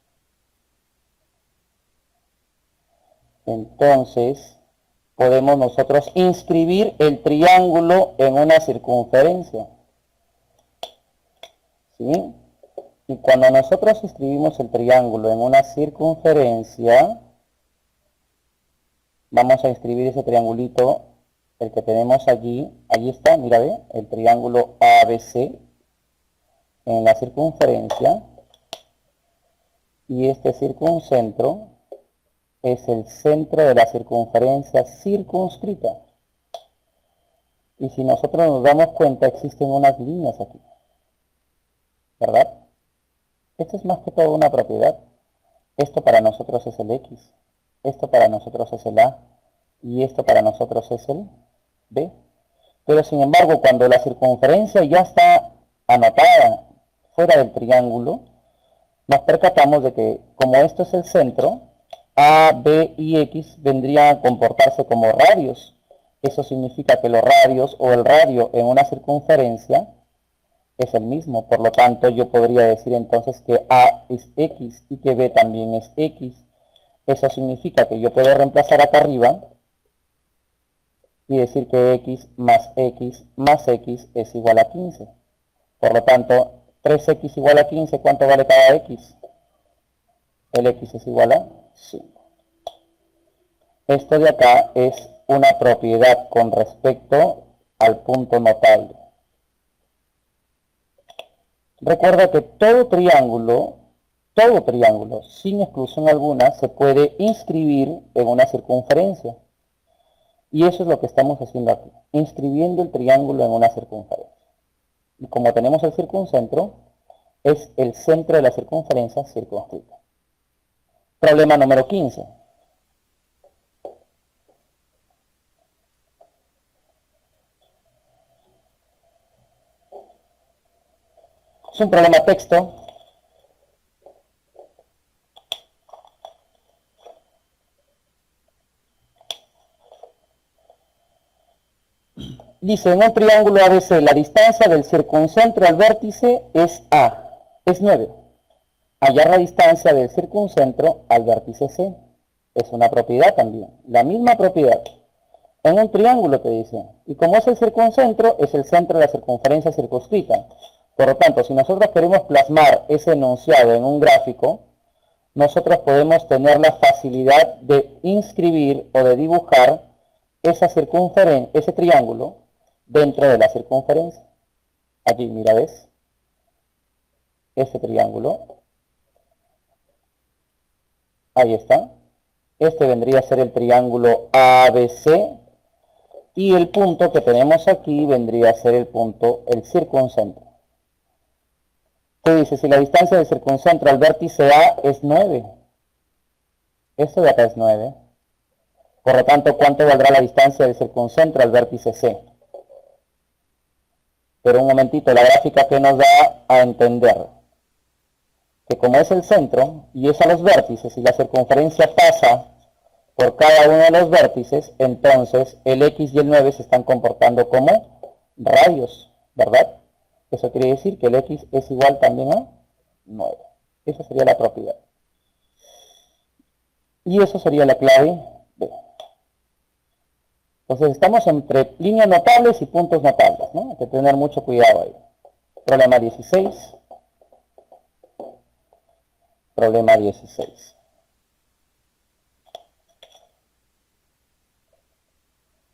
S1: Entonces, podemos nosotros inscribir el triángulo en una circunferencia. ¿Sí? Y cuando nosotros inscribimos el triángulo en una circunferencia, vamos a inscribir ese triangulito, el que tenemos allí, allí está, mira, ve, el triángulo ABC en la circunferencia, y este circuncentro es el centro de la circunferencia circunscrita. Y si nosotros nos damos cuenta, existen unas líneas aquí, ¿verdad? Esto es más que todo una propiedad. Esto para nosotros es el X, esto para nosotros es el A, y esto para nosotros es el B. Pero sin embargo, cuando la circunferencia ya está anotada fuera del triángulo, nos percatamos de que como esto es el centro, A, B y X vendrían a comportarse como radios. Eso significa que los radios o el radio en una circunferencia es el mismo. Por lo tanto, yo podría decir entonces que A es X y que B también es X. Eso significa que yo puedo reemplazar acá arriba y decir que X más X es igual a 15. Por lo tanto, 3X igual a 15, ¿cuánto vale cada X? El X es igual a 5. Esto de acá es una propiedad con respecto al punto notable. Recuerda que todo triángulo, sin exclusión alguna, se puede inscribir en una circunferencia. Y eso es lo que estamos haciendo aquí, inscribiendo el triángulo en una circunferencia. Y como tenemos el circuncentro, es el centro de la circunferencia circunscrita. Problema número 15. Es un problema texto. Dice, en un triángulo ABC, la distancia del circuncentro al vértice es A, es 9. Hallar la distancia del circuncentro al vértice C. Es una propiedad también, la misma propiedad. En un triángulo te dice, y como es el circuncentro, es el centro de la circunferencia circunscrita. Por lo tanto, si nosotros queremos plasmar ese enunciado en un gráfico, nosotros podemos tener la facilidad de inscribir o de dibujar esa circunferencia, ese triángulo dentro de la circunferencia. Aquí, mira, ¿ves? Este triángulo. Ahí está. Este vendría a ser el triángulo ABC. Y el punto que tenemos aquí vendría a ser el punto, el circuncentro. ¿Qué dice? Si la distancia del circuncentro al vértice A es 9. Esto de acá es 9. Por lo tanto, ¿cuánto valdrá la distancia del circuncentro al vértice C? Pero un momentito, la gráfica que nos da a entender que como es el centro y es a los vértices y la circunferencia pasa por cada uno de los vértices, entonces el X y el 9 se están comportando como radios, ¿verdad? Eso quiere decir que el X es igual también a 9. Esa sería la propiedad. Y eso sería la clave B. Entonces estamos entre líneas notables y puntos notables, ¿no? Hay que tener mucho cuidado ahí. Problema 16. Problema 16.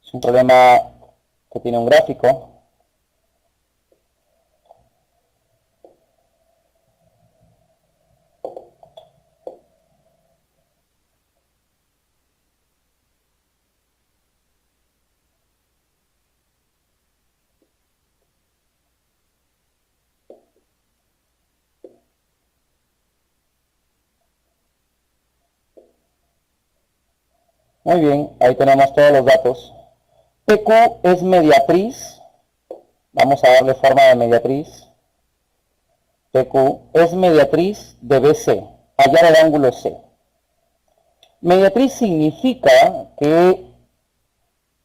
S1: Es un problema que tiene un gráfico. Muy bien, ahí tenemos todos los datos. PQ es mediatriz. Vamos a darle forma de mediatriz. PQ es mediatriz de BC, hallar el ángulo C. Mediatriz significa que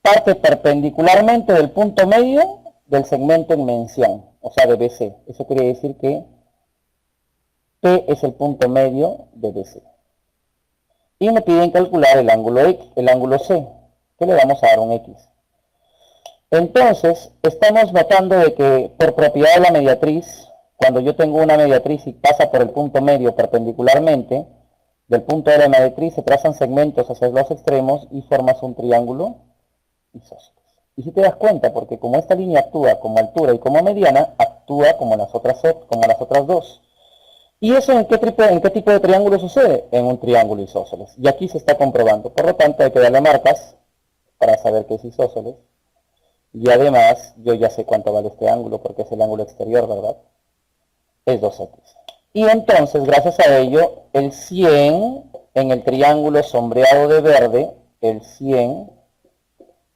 S1: parte perpendicularmente del punto medio del segmento en mención, o sea, de BC. Eso quiere decir que P es el punto medio de BC. Y me piden calcular el ángulo X, el ángulo C, que le vamos a dar un X. Entonces, estamos notando de que por propiedad de la mediatriz, cuando yo tengo una mediatriz y pasa por el punto medio perpendicularmente, del punto de la mediatriz se trazan segmentos hacia los extremos y formas un triángulo isósceles. Y si te das cuenta, porque como esta línea actúa como altura y como mediana, actúa como las otras dos. ¿Y eso en qué tipo de triángulo sucede? En un triángulo isósceles. Y aquí se está comprobando. Por lo tanto, hay que darle marcas para saber que es isósceles. Y además, yo ya sé cuánto vale este ángulo, porque es el ángulo exterior, ¿verdad? Es 2x. Y entonces, gracias a ello, el 100 en el triángulo sombreado de verde, el 100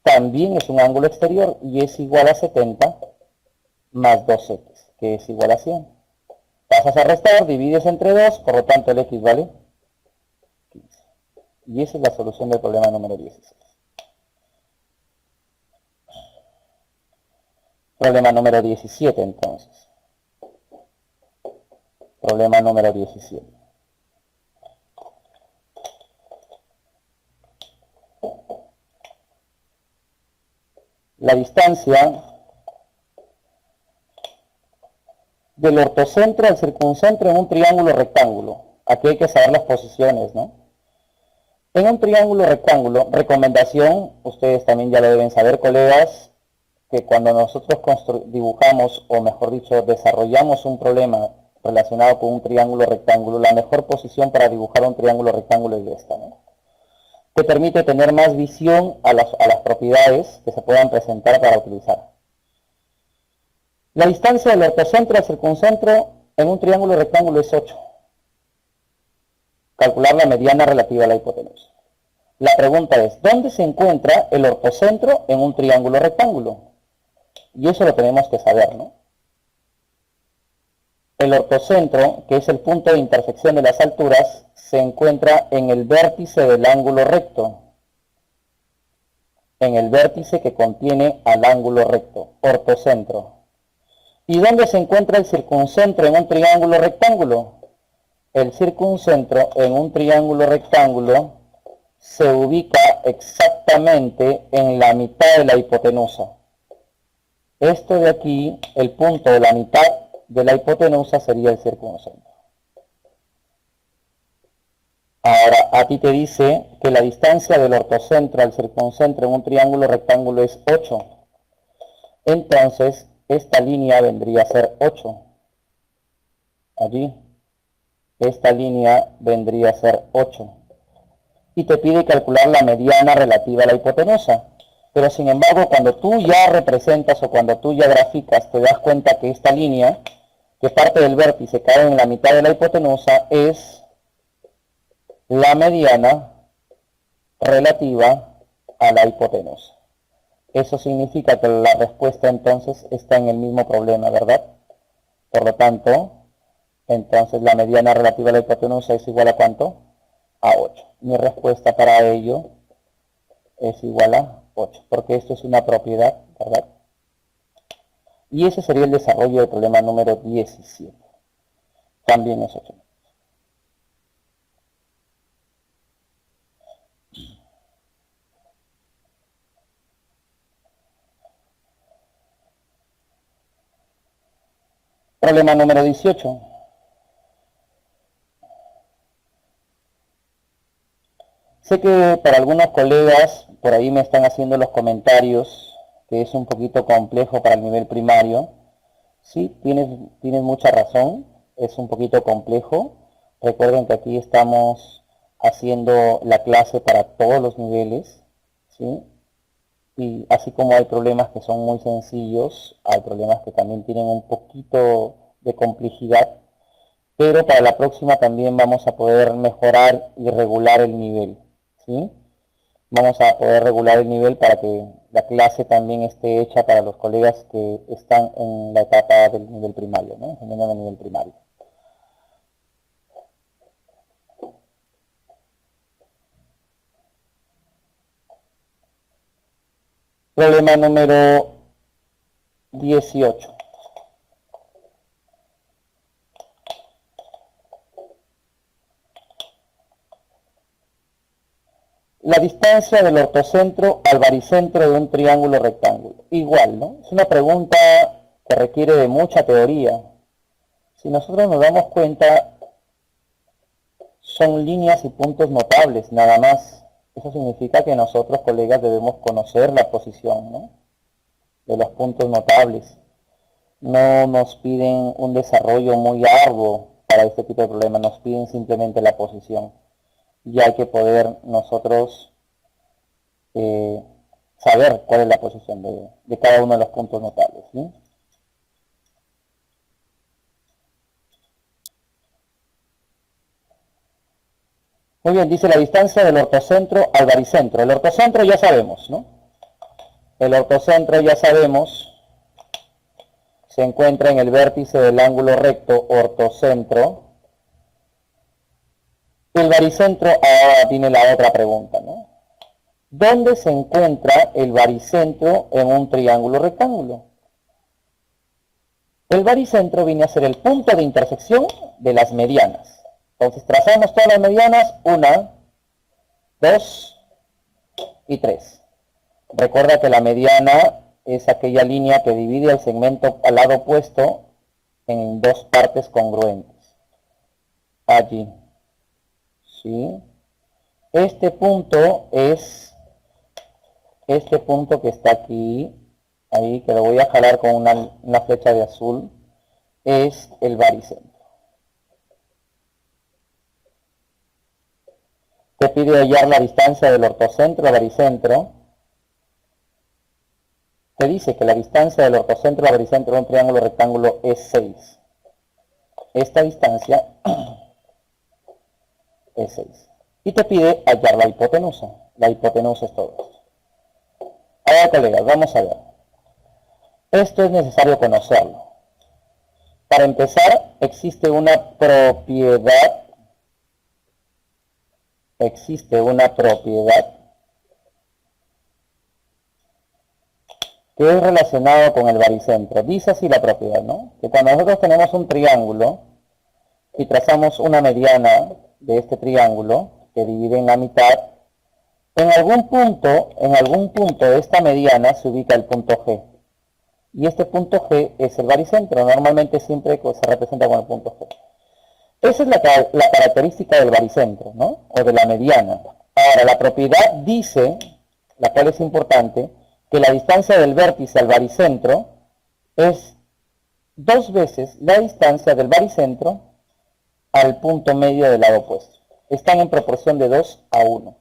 S1: también es un ángulo exterior y es igual a 70 más 2x, que es igual a 100. Pasas a restar, divides entre 2, por lo tanto el X vale 15. Y esa es la solución del problema número 16. Problema número 17 entonces. Problema número 17. La distancia del ortocentro al circuncentro en un triángulo rectángulo. Aquí hay que saber las posiciones, ¿no? En un triángulo rectángulo, recomendación, ustedes también ya lo deben saber, colegas, que cuando nosotros dibujamos, o mejor dicho, desarrollamos un problema relacionado con un triángulo rectángulo, la mejor posición para dibujar un triángulo rectángulo es esta, ¿no? Que permite tener más visión a las propiedades que se puedan presentar para utilizar. La distancia del ortocentro al circuncentro en un triángulo rectángulo es 8. Calcular la mediana relativa a la hipotenusa. La pregunta es, ¿dónde se encuentra el ortocentro en un triángulo rectángulo? Y eso lo tenemos que saber, ¿no? El ortocentro, que es el punto de intersección de las alturas, se encuentra en el vértice del ángulo recto. En el vértice que contiene al ángulo recto, ortocentro. ¿Y dónde se encuentra el circuncentro en un triángulo rectángulo? El circuncentro en un triángulo rectángulo se ubica exactamente en la mitad de la hipotenusa. Esto de aquí, el punto de la mitad de la hipotenusa sería el circuncentro. Ahora, a ti te dice que la distancia del ortocentro al circuncentro en un triángulo rectángulo es 8. Entonces, esta línea vendría a ser 8. Allí. Esta línea vendría a ser 8. Y te pide calcular la mediana relativa a la hipotenusa. Pero sin embargo, cuando tú ya representas o cuando tú ya graficas, te das cuenta que esta línea, que parte del vértice cae en la mitad de la hipotenusa, es la mediana relativa a la hipotenusa. Eso significa que la respuesta entonces está en el mismo problema, ¿verdad? Por lo tanto, entonces la mediana relativa a la hipotenusa es igual a ¿cuánto? A 8. Mi respuesta para ello es igual a 8, porque esto es una propiedad, ¿verdad? Y ese sería el desarrollo del problema número 17. También es 8. Problema número 18. Sé que para algunos colegas, por ahí me están haciendo los comentarios, que es un poquito complejo para el nivel primario. Sí, tienes mucha razón, es un poquito complejo. Recuerden que aquí estamos haciendo la clase para todos los niveles, ¿sí? Y así como hay problemas que son muy sencillos, hay problemas que también tienen un poquito de complejidad, pero para la próxima también vamos a poder mejorar y regular el nivel, ¿sí? Vamos a poder regular el nivel para que la clase también esté hecha para los colegas que están en la etapa del nivel primario, ¿no? Enseñando en el nivel primario. Problema número 18. La distancia del ortocentro al baricentro de un triángulo rectángulo. Igual, ¿no? Es una pregunta que requiere de mucha teoría. Si nosotros nos damos cuenta, son líneas y puntos notables, nada más. Eso significa que nosotros, colegas, debemos conocer la posición, ¿no?, de los puntos notables. No nos piden un desarrollo muy arduo para este tipo de problemas, nos piden simplemente la posición. Y hay que poder nosotros saber cuál es la posición de cada uno de los puntos notables, ¿sí? Muy bien, dice la distancia del ortocentro al baricentro. El ortocentro ya sabemos, ¿no? El ortocentro ya sabemos, se encuentra en el vértice del ángulo recto ortocentro. El baricentro, ahora viene la otra pregunta, ¿no? ¿Dónde se encuentra el baricentro en un triángulo rectángulo? El baricentro viene a ser el punto de intersección de las medianas. Entonces trazamos todas las medianas, 1, 2 y 3. Recuerda que la mediana es aquella línea que divide el segmento al lado opuesto en dos partes congruentes. Allí. ¿Sí? Este punto es este punto que está aquí, ahí, que lo voy a jalar con una flecha de azul, es el baricentro. Te pide hallar la distancia del ortocentro al baricentro. Te dice que la distancia del ortocentro al baricentro de un triángulo rectángulo es 6. esta distancia es 6. Y te pide hallar la hipotenusa. La hipotenusa es todo esto. Ahora, colegas, vamos a ver. Esto es necesario conocerlo. Para empezar, existe una propiedad que es relacionada con el baricentro. Dice así la propiedad, ¿no? Que cuando nosotros tenemos un triángulo y trazamos una mediana de este triángulo que divide en la mitad, en algún punto de esta mediana se ubica el punto G. Y este punto G es el baricentro, normalmente siempre se representa con el punto G. Esa es la característica del baricentro, ¿no? O de la mediana. Ahora, la propiedad dice, la cual es importante, que la distancia del vértice al baricentro es 2 veces la distancia del baricentro al punto medio del lado opuesto. Están en proporción de 2 a 1.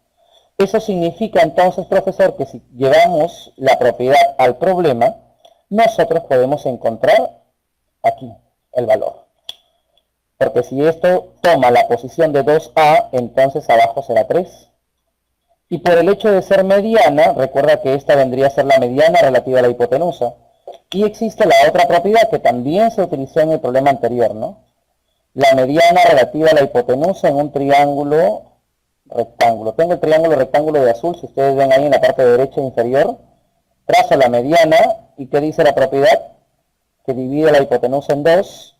S1: Eso significa entonces, profesor, que si llevamos la propiedad al problema, nosotros podemos encontrar aquí el valor. Porque si esto toma la posición de 2A, entonces abajo será 3. Y por el hecho de ser mediana, recuerda que esta vendría a ser la mediana relativa a la hipotenusa. Y existe la otra propiedad que también se utilizó en el problema anterior, ¿no? La mediana relativa a la hipotenusa en un triángulo rectángulo. Tengo el triángulo rectángulo de azul, si ustedes ven ahí en la parte derecha inferior. Trazo la mediana, ¿y qué dice la propiedad? Que divide la hipotenusa en 2,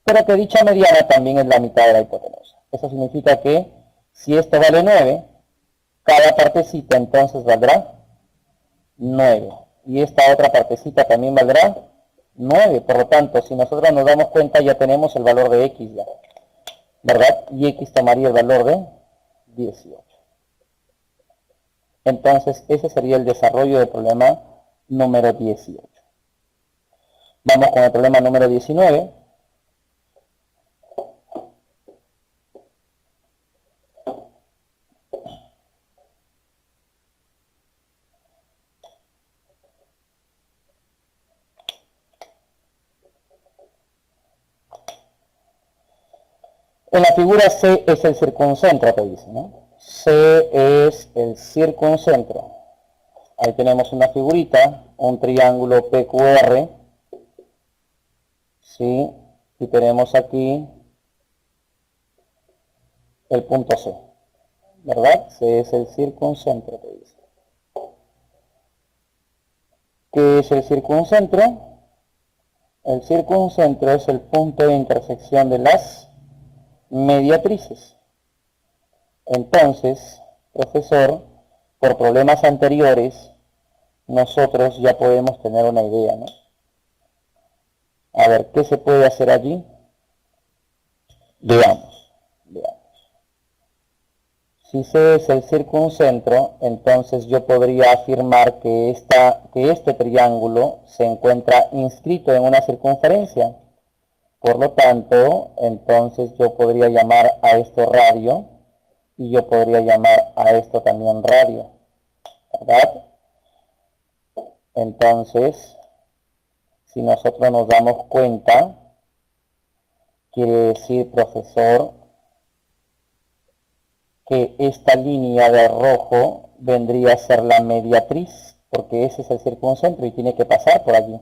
S1: pero que dicha mediana también es la mitad de la hipotenusa. Eso significa que si esto vale 9, cada partecita entonces valdrá 9. Y esta otra partecita también valdrá 9. Por lo tanto, si nosotros nos damos cuenta, ya tenemos el valor de x ya, ¿verdad? Y x tomaría el valor de 18. Entonces, ese sería el desarrollo del problema número 18. Vamos con el problema número 19. En la figura C es el circuncentro, te dice, ¿no? C es el circuncentro. Ahí tenemos una figurita, un triángulo PQR, ¿sí? Y tenemos aquí el punto C, ¿verdad? C es el circuncentro, te dice. ¿Qué es el circuncentro? El circuncentro es el punto de intersección de las mediatrices. Entonces, profesor, por problemas anteriores, nosotros ya podemos tener una idea, ¿no? A ver, ¿qué se puede hacer allí? Veamos. Si C es el circuncentro, entonces yo podría afirmar que este triángulo se encuentra inscrito en una circunferencia. Por lo tanto, entonces yo podría llamar a esto radio y yo podría llamar a esto también radio, ¿verdad? Entonces, si nosotros nos damos cuenta, quiere decir, profesor, que esta línea de rojo vendría a ser la mediatriz, porque ese es el circuncentro y tiene que pasar por allí.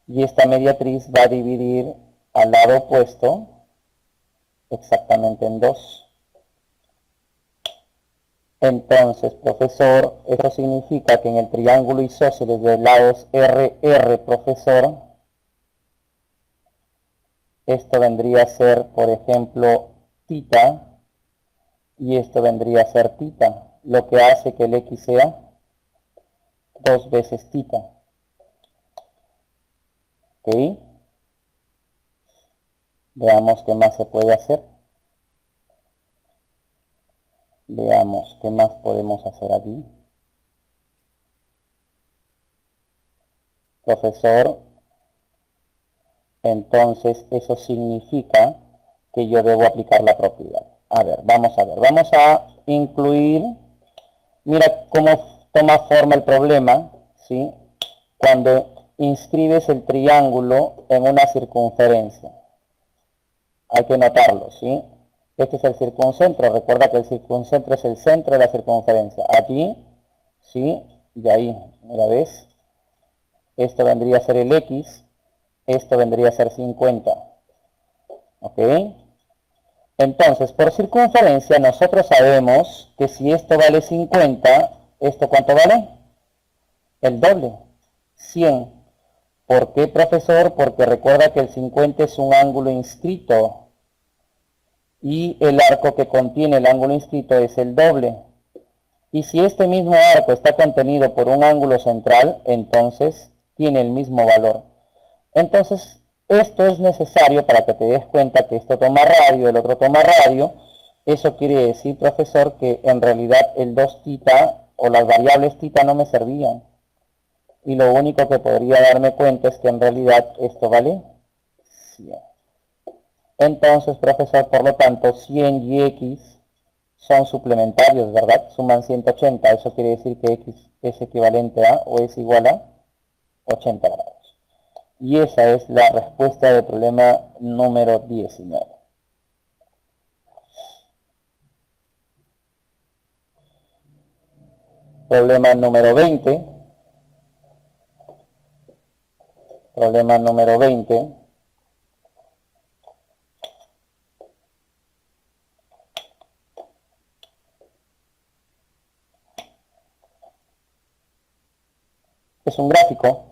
S1: Y esta mediatriz va a dividir al lado opuesto exactamente en 2. Entonces, profesor, esto significa que en el triángulo isósceles de lados RR, profesor, esto vendría a ser, por ejemplo, θ, y esto vendría a ser θ, lo que hace que el x sea 2 veces θ. ¿Ok? Veamos qué más se puede hacer. Veamos qué más podemos hacer aquí. Profesor, entonces eso significa que yo debo aplicar la propiedad. A ver, vamos a incluir, mira cómo toma forma el problema, ¿sí? Cuando inscribes el triángulo en una circunferencia. hay que notarlo, ¿sí? Este es el circuncentro, recuerda que el circuncentro es el centro de la circunferencia. Aquí, ¿sí? Y ahí, mira, ¿ves? Esto vendría a ser el X, esto vendría a ser 50. ¿Ok? Entonces, por circunferencia, nosotros sabemos que si esto vale 50, ¿esto cuánto vale? El doble, 100. ¿Por qué, profesor? Porque recuerda que el 50 es un ángulo inscrito y el arco que contiene el ángulo inscrito es el doble. Y si este mismo arco está contenido por un ángulo central, entonces tiene el mismo valor. Entonces, esto es necesario para que te des cuenta que esto toma radio, el otro toma radio. Eso quiere decir, profesor, que en realidad el 2 tita o las variables tita no me servían. Y lo único que podría darme cuenta es que en realidad esto vale 100. Entonces, profesor, por lo tanto, 100 y X son suplementarios, ¿verdad? Suman 180. Eso quiere decir que X es equivalente a o es igual a 80 grados. Y esa es la respuesta del problema número 19. Problema número 20. Problema número 20. Es un gráfico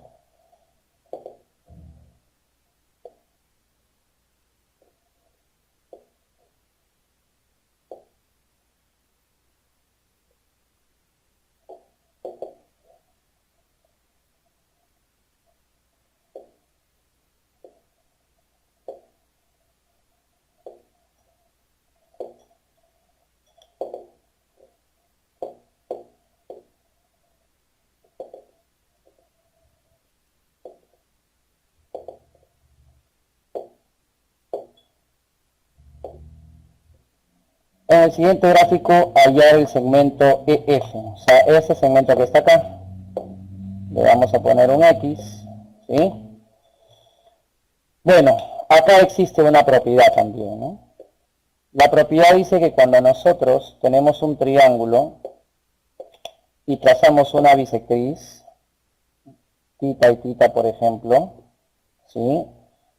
S1: en el siguiente gráfico hallar el segmento EF, o sea, ese segmento que está acá. Le vamos a poner un X, ¿sí? Bueno, acá existe una propiedad también, ¿no? La propiedad dice que cuando nosotros tenemos un triángulo y trazamos una bisectriz, tita y tita, por ejemplo, ¿sí?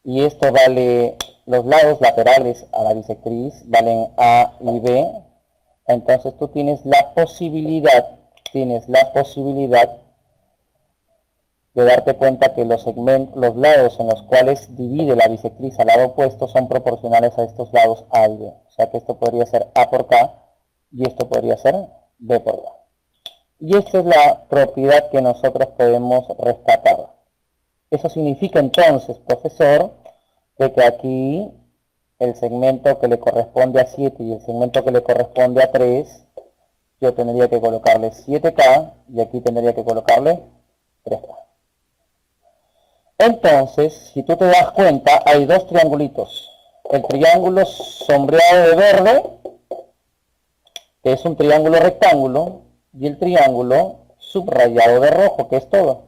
S1: Y esto vale, los lados laterales a la bisectriz valen A y B, entonces tú tienes la posibilidad de darte cuenta que los lados en los cuales divide la bisectriz al lado opuesto son proporcionales a estos lados A y B. O sea que esto podría ser A por K y esto podría ser B por K. Y esta es la propiedad que nosotros podemos rescatar. Eso significa entonces, profesor, de que aquí el segmento que le corresponde a 7 y el segmento que le corresponde a 3, yo tendría que colocarle 7K y aquí tendría que colocarle 3K. Entonces, si tú te das cuenta, hay dos triangulitos. El triángulo sombreado de verde, que es un triángulo rectángulo, y el triángulo subrayado de rojo, que es todo.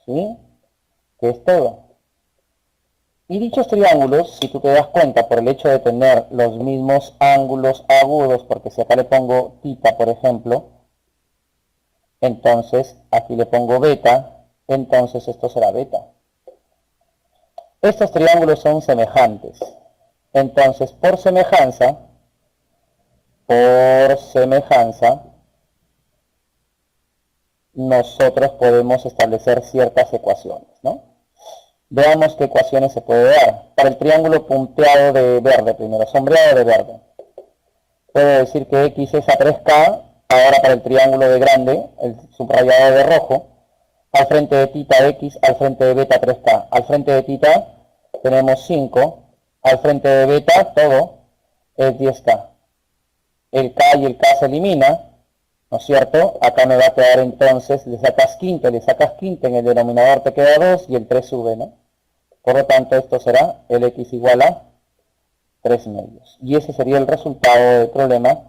S1: ¿Sí? Que es todo. Y dichos triángulos, si tú te das cuenta, por el hecho de tener los mismos ángulos agudos, porque si acá le pongo tita, por ejemplo, entonces aquí le pongo beta, entonces esto será beta. Estos triángulos son semejantes. Entonces, por semejanza, nosotros podemos establecer ciertas ecuaciones, ¿no? Veamos qué ecuaciones se puede dar. Para el triángulo punteado de verde primero, sombreado de verde. Puedo decir que X es a 3K, ahora para el triángulo de grande, el subrayado de rojo, al frente de tita X, al frente de beta 3K. Al frente de tita tenemos 5, al frente de beta todo es 10K. El K y el K se elimina, ¿no es cierto? Acá me va a quedar entonces, le sacas quinto, en el denominador te queda 2 y el 3 sube, ¿no? Por lo tanto, esto será el X igual a 3 medios. Y ese sería el resultado del problema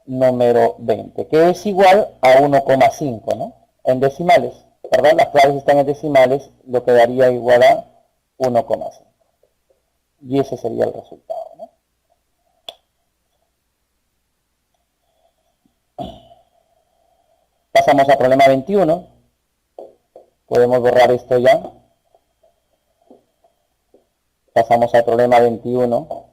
S1: número 20, que es igual a 1,5, ¿no? En decimales, ¿verdad? Las claves están en decimales, lo que daría igual a 1,5. Y ese sería el resultado, ¿no? Pasamos al problema 21. Podemos borrar esto ya. Pasamos al problema 21.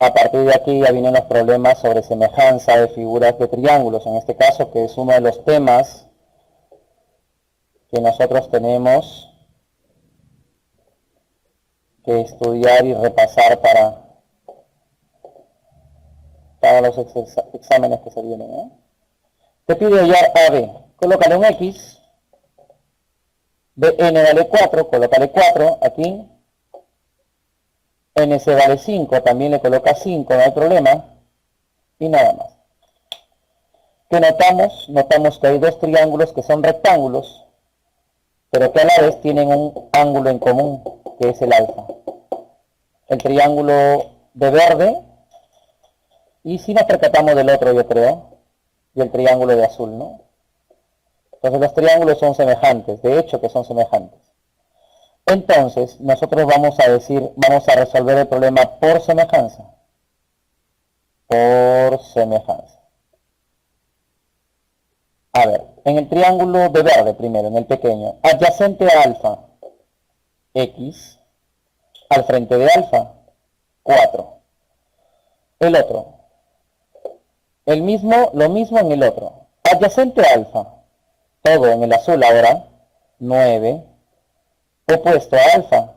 S1: A partir de aquí ya vienen los problemas sobre semejanza de figuras de triángulos, en este caso, que es uno de los temas que nosotros tenemos que estudiar y repasar para los exámenes que se vienen, ¿eh? Te pide hallar AB, colócale un X, BN vale 4, colócale 4 aquí, NC vale 5, también le coloca 5, no hay problema, y nada más. ¿Qué notamos? Notamos que hay dos triángulos que son rectángulos, pero que a la vez tienen un ángulo en común, que es el alfa. El triángulo de verde, y si nos percatamos del otro, yo creo, y el triángulo de azul, ¿no? Entonces los triángulos son semejantes, de hecho que son semejantes. Entonces, nosotros vamos a resolver el problema por semejanza. Por semejanza. A ver, en el triángulo de verde primero, en el pequeño, adyacente a alfa, X, al frente de alfa, 4. El otro, lo mismo en el otro. Adyacente a alfa, todo en el azul ahora, 9, opuesto a alfa,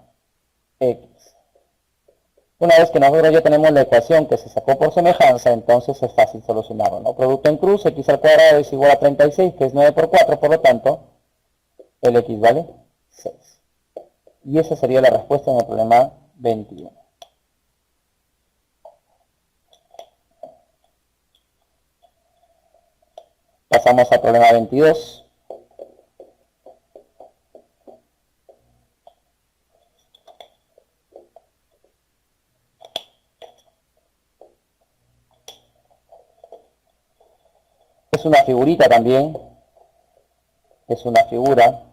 S1: X. Una vez que nosotros ya tenemos la ecuación que se sacó por semejanza, entonces es fácil solucionarlo, ¿no? Producto en cruz, x al cuadrado es igual a 36, que es 9 por 4, por lo tanto, el x vale 6. Y esa sería la respuesta en el problema 21. Pasamos al problema 22. Es una figurita también. Es una figura.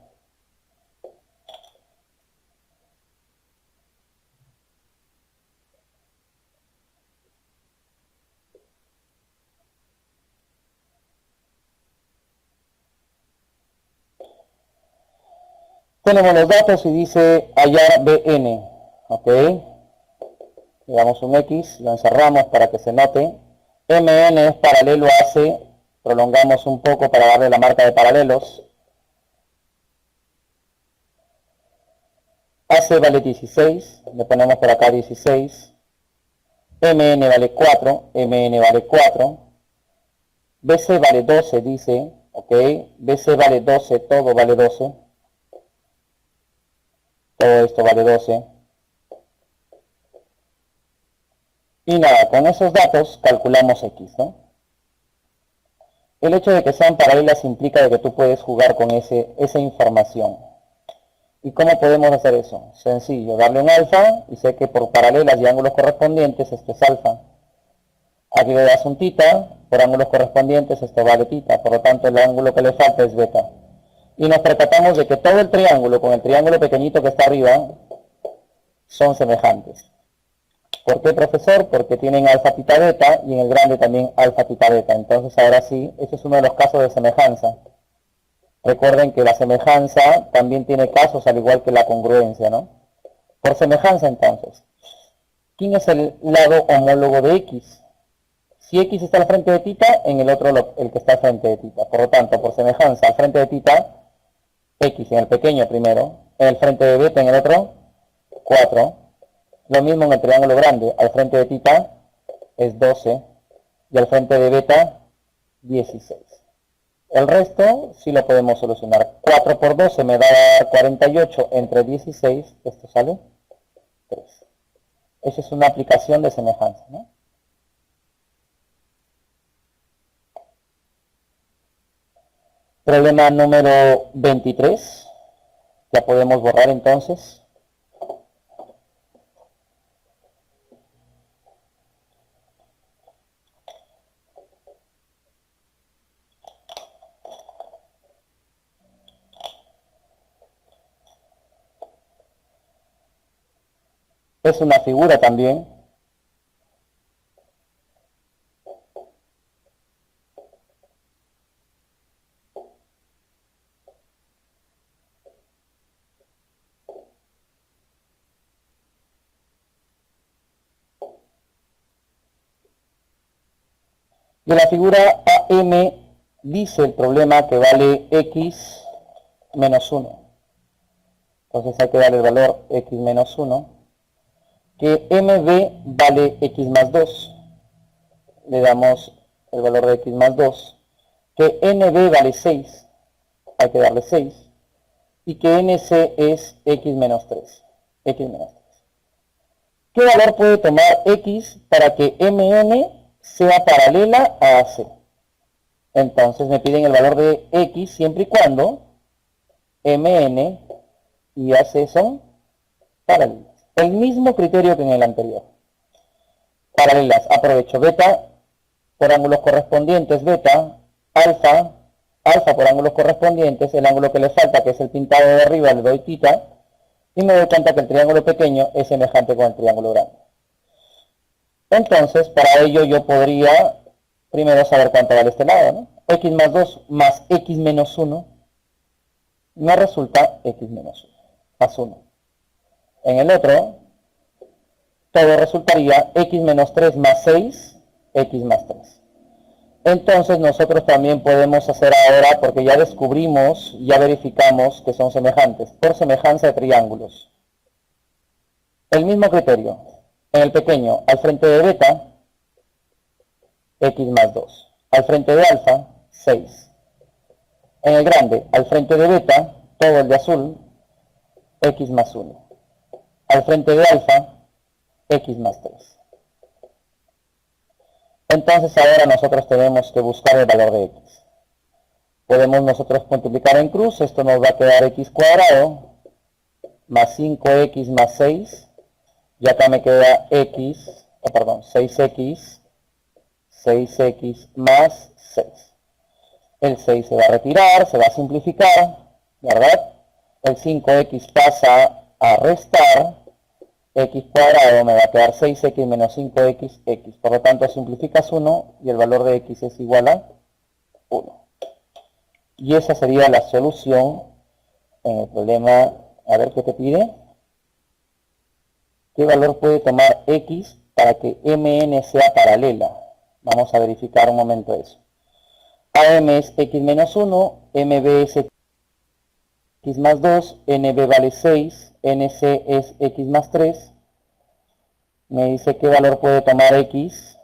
S1: Tenemos los datos y dice hallar BN. Ok. Le damos un X, lo encerramos para que se note. MN es paralelo a AC. Prolongamos un poco para darle la marca de paralelos. AC vale 16, le ponemos por acá 16. MN vale 4, MN vale 4. BC vale 12, dice, ok. BC vale 12, todo vale 12. Todo esto vale 12. Y nada, con esos datos calculamos X, ¿no? El hecho de que sean paralelas implica de que tú puedes jugar con esa información. ¿Y cómo podemos hacer eso? Sencillo, darle un alfa, y sé que por paralelas y ángulos correspondientes esto es alfa. Aquí le das un tita, por ángulos correspondientes esto vale tita, por lo tanto el ángulo que le falta es beta. Y nos percatamos de que todo el triángulo, con el triángulo pequeñito que está arriba, son semejantes. ¿Por qué, profesor? Porque tienen alfa tita beta y en el grande también alfa tita beta. Entonces ahora sí, ese es uno de los casos de semejanza. Recuerden que la semejanza también tiene casos al igual que la congruencia, ¿no? Por semejanza entonces, ¿quién es el lado homólogo de X? Si X está al frente de tita, en el otro el que está al frente de tita. Por lo tanto, por semejanza, al frente de tita, X en el pequeño primero, en el frente de beta en el otro, 4. Lo mismo en el triángulo grande, al frente de tita es 12 y al frente de beta 16. El resto sí lo podemos solucionar. 4 por 12 me da 48 entre 16, esto sale 3. Esa es una aplicación de semejanza, ¿no? Problema número 23. Ya podemos borrar entonces. es una figura también. De la figura AM dice el problema que vale x menos 1. Entonces hay que darle el valor x menos 1. Que MB vale x más 2. Le damos el valor de x más 2. Que NB vale 6. Hay que darle 6. Y que NC es x menos 3. X menos 3. ¿Qué valor puede tomar x para que MN sea paralela a AC? Entonces me piden el valor de x siempre y cuando MN y AC son paralelas. El mismo criterio que en el anterior. Paralelas, aprovecho beta por ángulos correspondientes, beta, alfa, alfa por ángulos correspondientes, el ángulo que le falta, que es el pintado de arriba, le doy tita, y me doy cuenta que el triángulo pequeño es semejante con el triángulo grande. Entonces, para ello yo podría primero saber cuánto vale este lado, ¿no? X más 2 más x menos 1 me resulta x menos 1, más 1. En el otro, todo resultaría x menos 3 más 6, x más 3. Entonces nosotros también podemos hacer ahora, porque ya descubrimos, ya verificamos que son semejantes, por semejanza de triángulos. El mismo criterio. En el pequeño, al frente de beta, x más 2. Al frente de alfa, 6. En el grande, al frente de beta, todo el de azul, x más 1. Al frente de alfa, x más 3. Entonces ahora nosotros tenemos que buscar el valor de x. Podemos nosotros multiplicar en cruz, esto nos va a quedar x cuadrado más 5x más 6, y acá me queda x, 6x, 6x más 6. El 6 se va a retirar, se va a simplificar, ¿verdad? El 5x pasa a restar, x cuadrado me va a quedar 6x menos 5x, x. Por lo tanto, simplificas 1 y el valor de x es igual a 1. Y esa sería la solución en el problema. A ver qué te pide. ¿Qué valor puede tomar x para que MN sea paralela? Vamos a verificar un momento eso. AM es x menos 1, MB es x más 2, NB vale 6, NC es x más 3. Me dice qué valor puede tomar x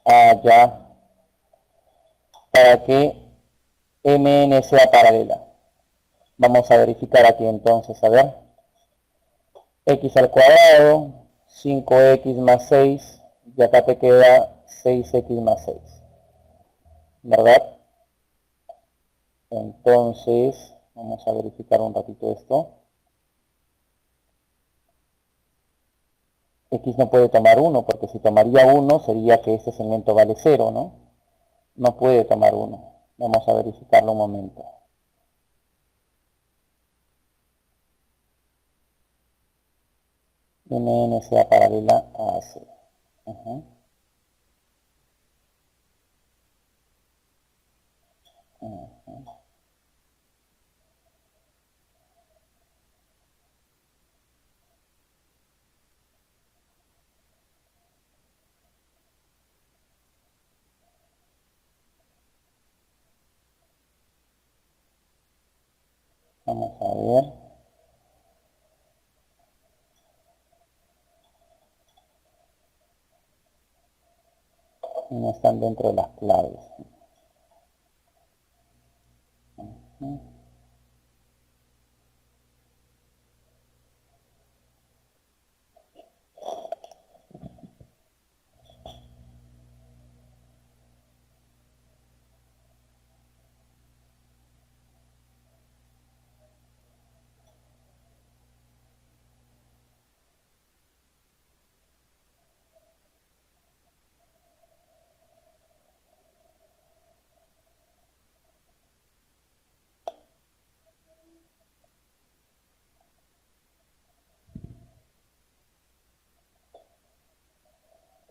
S1: allá para que MN sea paralela. Vamos a verificar aquí entonces, a ver. X al cuadrado, 5x más 6, y acá te queda 6x más 6. ¿Verdad? Entonces, vamos a verificar un ratito esto. X no puede tomar 1, porque si tomaría 1 sería que este segmento vale 0, ¿no? No puede tomar 1. Vamos a verificarlo un momento. MN sea paralela a AC. Vamos a ver. No están dentro de las claves.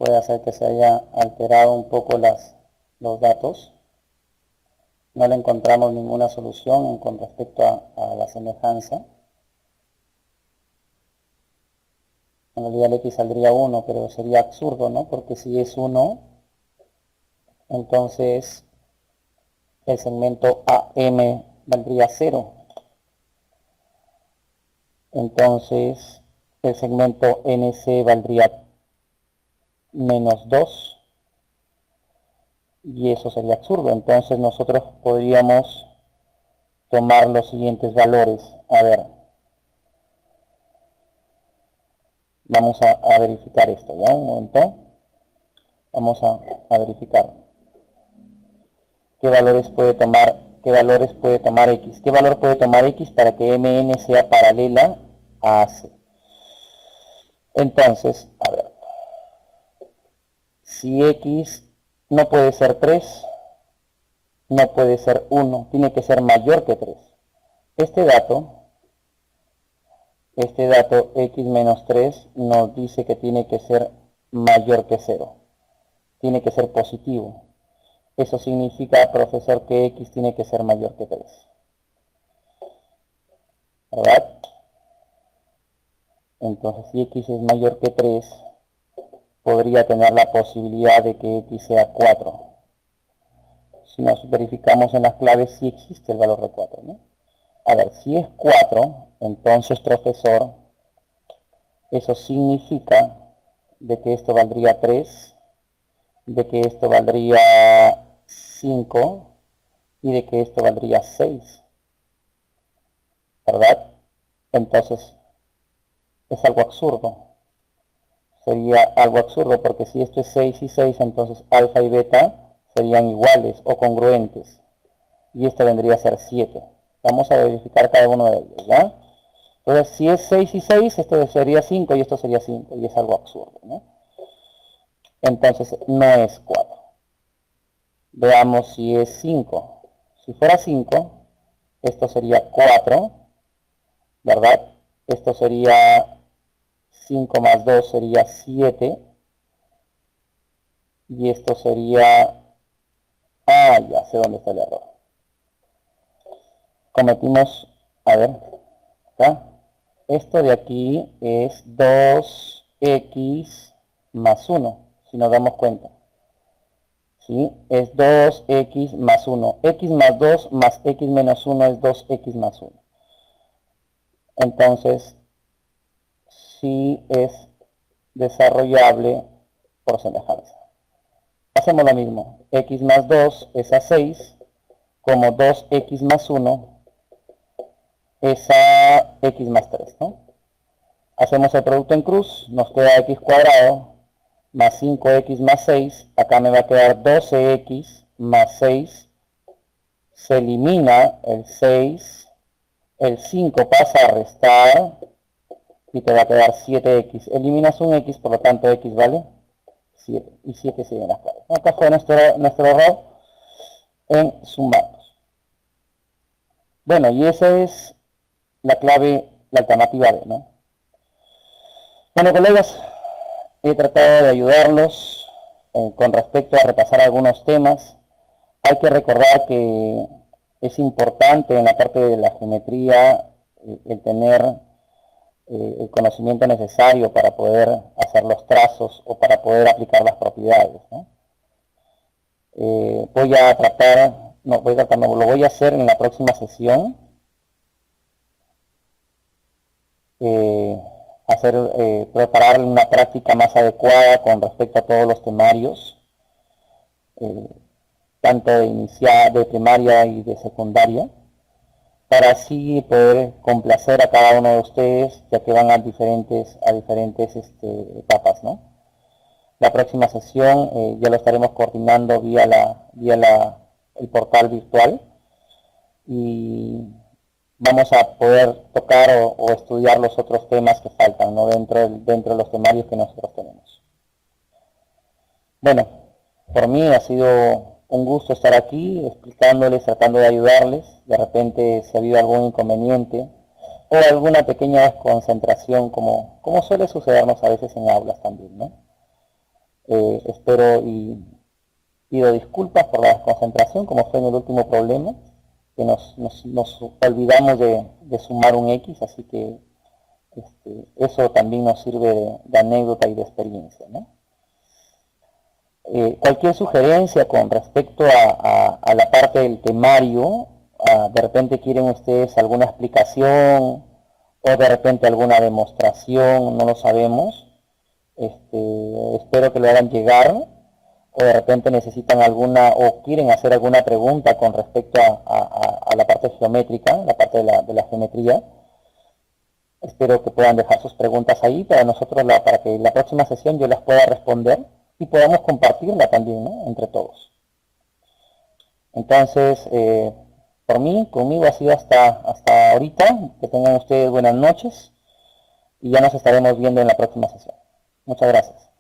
S1: puede hacer que se haya alterado un poco los datos. No le encontramos ninguna solución con respecto a la semejanza. En realidad el X saldría 1, pero sería absurdo, ¿no? Porque si es 1, entonces el segmento AM valdría 0. Entonces el segmento NC valdría menos 2. Y eso sería absurdo. Entonces nosotros podríamos tomar los siguientes valores. A ver, vamos a verificar esto, ¿ya? Un momento. Vamos a verificar. ¿Qué valores puede tomar X? ¿Qué valor puede tomar X para que MN sea paralela a AC? Entonces, a ver. Si X no puede ser 3, no puede ser 1, tiene que ser mayor que 3. Este dato X menos 3 nos dice que tiene que ser mayor que 0. Tiene que ser positivo. Eso significa, profesor, que X tiene que ser mayor que 3. ¿Verdad? Entonces, si X es mayor que 3, podría tener la posibilidad de que X sea 4. Si nos verificamos en las claves, sí existe el valor de 4, ¿no? A ver, si es 4, entonces, profesor, eso significa de que esto valdría 3, de que esto valdría 5 y de que esto valdría 6. ¿Verdad? Entonces, es algo absurdo. Sería algo absurdo porque si esto es 6 y 6, entonces alfa y beta serían iguales o congruentes. Y esto vendría a ser 7. Vamos a verificar cada uno de ellos, ¿ya? Entonces, si es 6 y 6, esto sería 5 y esto sería 5. Y es algo absurdo, ¿no? Entonces, no es 4. Veamos si es 5. Si fuera 5, esto sería 4, ¿verdad? Esto sería 5 más 2 sería 7. Y esto sería... Ah, ya sé dónde está el error. Cometimos... A ver, acá. Esto de aquí es 2x más 1, si nos damos cuenta. ¿Sí? Es 2x más 1. X más 2 más x menos 1 es 2x más 1. Entonces, sí es desarrollable por semejanza. Hacemos lo mismo. X más 2 es a 6, como 2x más 1 es a x más 3, ¿no? Hacemos el producto en cruz, nos queda x cuadrado más 5x más 6, acá me va a quedar 12x más 6, se elimina el 6, el 5 pasa a restar y te va a quedar 7x. Eliminas un x, por lo tanto x vale 7 y 7 siguen las claves. Acá fue nuestro error en sumarlos. Bueno, y esa es la clave, la alternativa D, ¿no? Bueno, colegas, he tratado de ayudarlos con respecto a repasar algunos temas. Hay que recordar que es importante en la parte de la geometría el tener el conocimiento necesario para poder hacer los trazos o para poder aplicar las propiedades, ¿no? Voy a tratar, no, lo voy a hacer en la próxima sesión. Preparar una práctica más adecuada con respecto a todos los temarios, tanto de primaria y de secundaria, para así poder complacer a cada uno de ustedes, ya que van a diferentes etapas, ¿no? La próxima sesión ya lo estaremos coordinando vía el portal virtual y vamos a poder tocar o estudiar los otros temas que faltan, ¿no? dentro de los temarios que nosotros tenemos. Bueno, por mí ha sido un gusto estar aquí explicándoles, tratando de ayudarles. De repente si ha habido algún inconveniente o alguna pequeña desconcentración, como suele sucedernos a veces en aulas también, ¿no? Espero y pido disculpas por la desconcentración, como fue en el último problema, que nos olvidamos de sumar un X, así que eso también nos sirve de anécdota y de experiencia, ¿no? Cualquier sugerencia con respecto a la parte del temario, de repente quieren ustedes alguna explicación o de repente alguna demostración, no lo sabemos. Espero que lo hagan llegar, o de repente necesitan alguna o quieren hacer alguna pregunta con respecto a la parte geométrica, la parte de la geometría. Espero que puedan dejar sus preguntas ahí para nosotros, para que la próxima sesión yo las pueda responder y podamos compartirla también, ¿no?, entre todos. Entonces, conmigo ha sido hasta ahorita. Que tengan ustedes buenas noches y ya nos estaremos viendo en la próxima sesión. Muchas gracias.